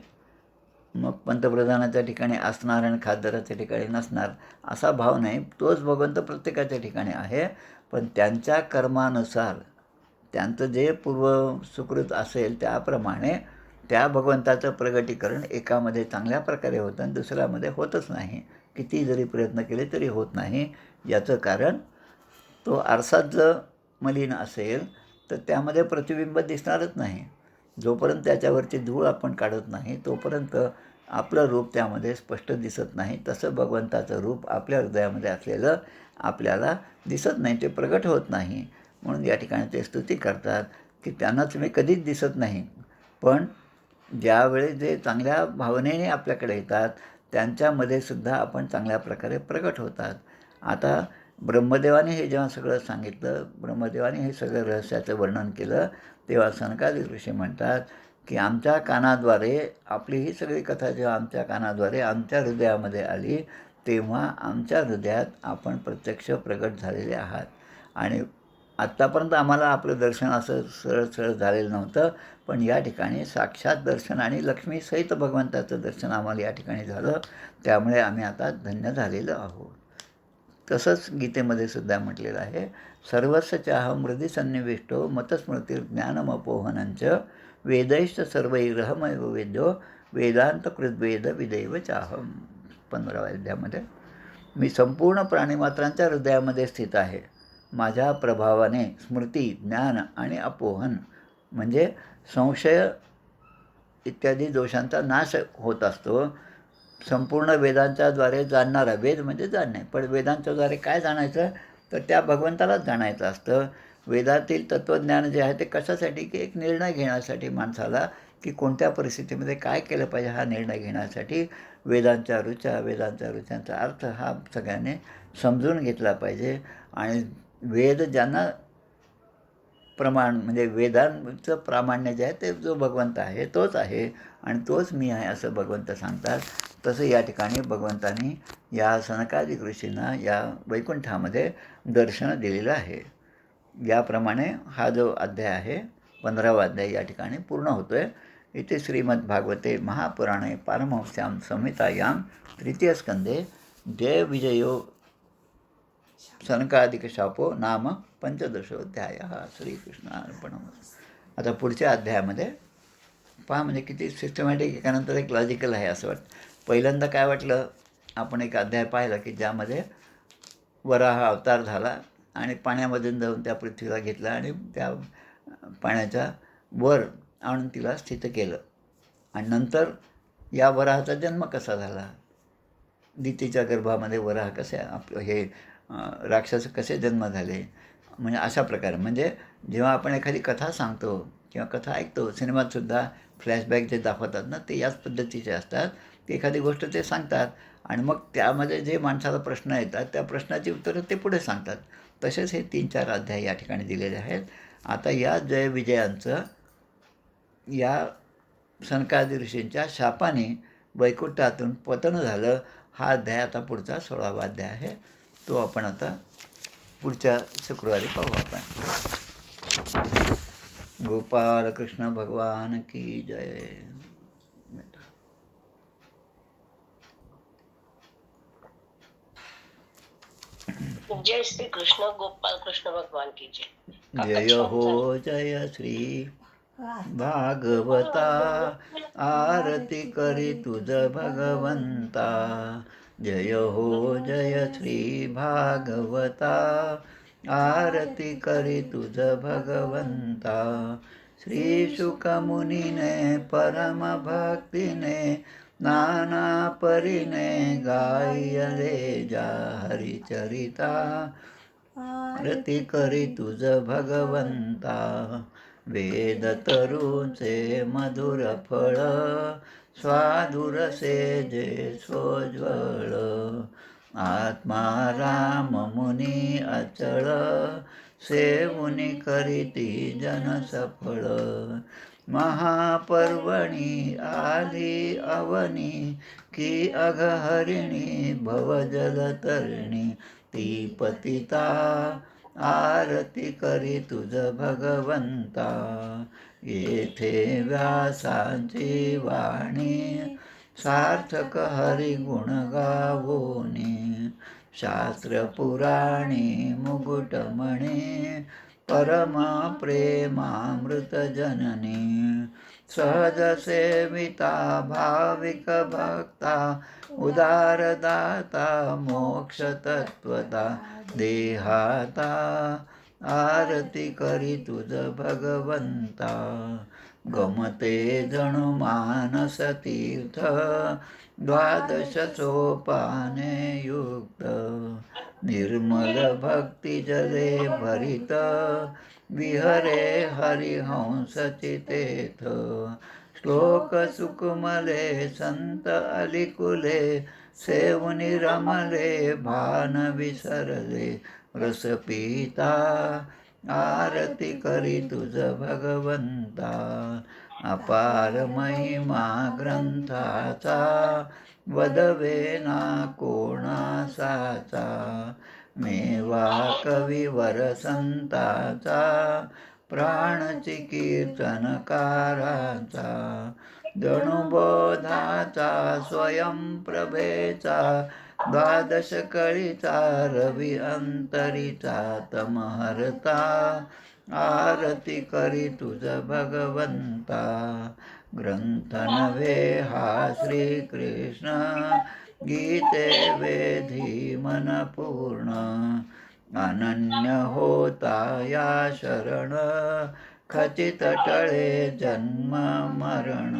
मग पंतप्रधानाच्या ठिकाणी असणार आणि खासदाराच्या ठिकाणी नसणार असा भाव नाही. तोच भगवंत प्रत्येकाच्या ठिकाणी आहे. पण त्यांच्या कर्मानुसार त्यांचं जे पूर्व सुकृत असेल त्याप्रमाणे त्या भगवंताचं प्रगटीकरण एकामध्ये चांगल्या प्रकारे होतं आणि दुसऱ्यामध्ये होतच नाही. किती जरी प्रयत्न केले तरी होत नाही. याचं कारण तो आरसात जर मलिन असेल तर त्यामध्ये प्रतिबिंब दिसणारच नाही. जोपर्यंत त्याच्यावरची धूळ आपण काढत नाही तोपर्यंत आपलं रूप त्यामध्ये स्पष्ट दिसत नाही. तसं भगवंताचं रूप आपल्या हृदयामध्ये असलेलं आपल्याला दिसत नाही, ते प्रगट होत नाही. म्हणून या ठिकाणी ते स्तुती करतात की त्यांना तुम्ही कधीच दिसत नाही, पण ज्यावेळी जे चांगल्या भावनेने आपल्याकडे येतात त्यांच्यामध्ये सुद्धा आपण चांगल्या प्रकारे प्रगट होतात. आता ब्रह्मदेवाने हे जेव्हा सगळं सांगितलं, ब्रह्मदेवाने हे सगळं रहस्याचं वर्णन केलं, तेव्हा सनकादिक ऋषी म्हणतात की आमच्या कानाद्वारे आपली ही सगळी कथा जेव्हा आमच्या कानाद्वारे आमच्या हृदयामध्ये आली, तेव्हा आमच्या हृदयात आपण प्रत्यक्ष प्रगट झालेले आहात. आणि आत्तापर्यंत आम्हाला आपलं दर्शन असं सरळ सरळ झालेलं नव्हतं, पण या ठिकाणी साक्षात दर्शन आणि लक्ष्मीसहित भगवंताचं दर्शन आम्हाला या ठिकाणी झालं. त्यामुळे आम्ही आता धन्य झालेलो आहोत. तसंच गीतेमध्ये सुद्धा म्हटलेलं आहे, सर्वस्य चाहं हृदि सन्निविष्टो मतस्मृतिर्ज्ञानमपोहनंच वेदैश्च सर्वैरहमैव वेद्यो वेदांत कृद्वेद विदैव चाहम. 15व्या अध्यायामध्ये मी संपूर्ण प्राणीमात्रांच्या हृदयामध्ये स्थित आहे. माझ्या प्रभावाने स्मृती, ज्ञान आणि अपोहन म्हणजे संशय इत्यादी दोषांचा नाश होत असतो. संपूर्ण वेदांच्याद्वारे जाणणारा, वेद म्हणजे जाणणे, पण वेदांच्याद्वारे काय जाणायचं तर त्या भगवंतालाच जाणायचं असतं. वेदातील तत्त्वज्ञान जे आहे ते कशासाठी, की एक निर्णय घेण्यासाठी माणसाला, की कोणत्या परिस्थितीमध्ये काय केलं पाहिजे हा निर्णय घेण्यासाठी वेदांच्या ऋचांचा अर्थ हा सगळ्यांनी समजून घेतला पाहिजे. आणि वेद ज्यांना प्रमाण म्हणजे वेदांचं प्रामाण्य जे आहे ते जो भगवंत आहे तोच आहे आणि तोच मी आहे असं भगवंत सांगतात. तसं या ठिकाणी भगवंतांनी या सनकादिक ऋषींना या वैकुंठामध्ये दर्शन दिलेलं आहे. याप्रमाणे हा जो अध्याय आहे 15वा अध्याय या ठिकाणी पूर्ण होतो आहे. इथे श्रीमद्भागवते महापुराणे पारमहंस्यां संहितायां तृतीयस्कंदे जयविजयो सनकादिकशापो नाम पंचदशोऽध्यायः. श्रीकृष्णार्पणमस्तु. आता पुढच्या अध्यायामध्ये पहा म्हणजे किती सिस्टमॅटिक एकानंतर एक लॉजिकल आहे असं वाटतं. पहिल्यांदा काय वाटलं, आपण एक अध्याय पाहिला की ज्यामध्ये वराह अवतार झाला आणि पाण्यामधून जाऊन त्या पृथ्वीला घेतला आणि त्या पाण्याच्या वर आणून तिला स्थित केलं. आणि नंतर या वराहाचा जन्म कसा झाला, दितीच्या गर्भामध्ये वराह कसे हे राक्षस कसे जन्म झाले, म्हणजे अशा प्रकारे. म्हणजे जेव्हा आपण एखादी कथा सांगतो किंवा कथा ऐकतो, सिनेमातसुद्धा फ्लॅशबॅक जे दाखवतात ना ते याच पद्धतीचे असतात. ती एखादी गोष्ट ते सांगतात आणि मग त्यामध्ये जे माणसाला प्रश्न येतात त्या प्रश्नाची उत्तरं ते पुढे सांगतात. तसेच हे 3-4 अध्याय या ठिकाणी दिलेले आहेत. आता या जयविजयांचं या सनकादी ऋषींच्या शापाने वैकुंठातून पतन झालं. हा अध्याय आता पुढचा 16वा अध्याय आहे. तो आपण आता पुढच्या शुक्रवारी पाहू आपण. गोपाल कृष्ण भगवान की जय. जय श्री कृष्ण. गोपाल कृष्ण भगवान की जय. जय हो जय श्री भागवता, आरती करी तुझ भगवंता. जय हो जय श्री भागवता, आरती करी तुझ भगवंता. श्री शुकमुनीने परम भक्तीने नाना परीने गायले जा हरिचरिता. आरती करी तुझ भगवंता. वेद तरुचे मधुर फळ, स्वादुरसे जे सोज्वळ. आत्मा राम मुनी अचळ, सेवुनी करीती जन सफळ. महापर्वणी आली अवनी, की अघहरिणी भवजलतरणी. ती पतिता आरती करी तुझ भगवंता. येथे व्यासांची वाणी, सार्थक हरिगुण गावोनी. शास्त्र पुराणी मुकुटमणी, परम प्रेमामृत जननी. सहज सेविता भाविक भक्ता, उदारदाता मोक्ष तत्वता. देहाता आरती करी तुझ भगवंता. गमते जणू मानस तीर्थ, 12 सोपाने युक्त. निर्मल भक्ती जले भरित, विहरे हरिहंस चितेथ. श्लोक सुकुमले संत अलिकुले, सेवुनी रमले भान विसरले. रस पिता आरती करी तुझ भगवंता. अपार महिमा ग्रंथाचा, वदवे ना कोणासाचा. मेवा कविवर संताचा, प्राणची कीर्तनकाराचा. जणुबोधाचा स्वयंप्रभेचा, 12 कळीचा रवी अंतरीचा. तमहरता आरती करी तुझ भगवंता. ग्रंथ नव्हे हा श्रीकृष्ण, गीते वेधी मन पूर्ण. अनन्य होता या शरण, खचित टळे जन्म मरण.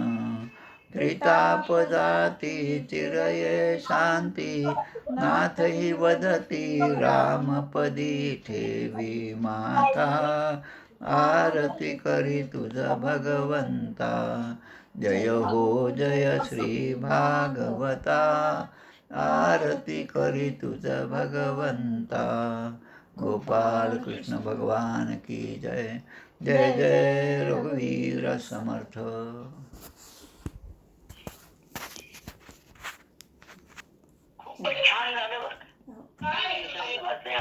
त्रिताप जाती चिरये शांती, नाथ ही वदती रामपदी ठेवी माता. आरती करी तुझ भगवंता. जय हो जय श्री भागवता, आरती करी तुझ भगवंता. गोपाल कृष्ण भगवान की जय. जय जय रघुवीर समर्थ. खूपच छान झालं बरं का.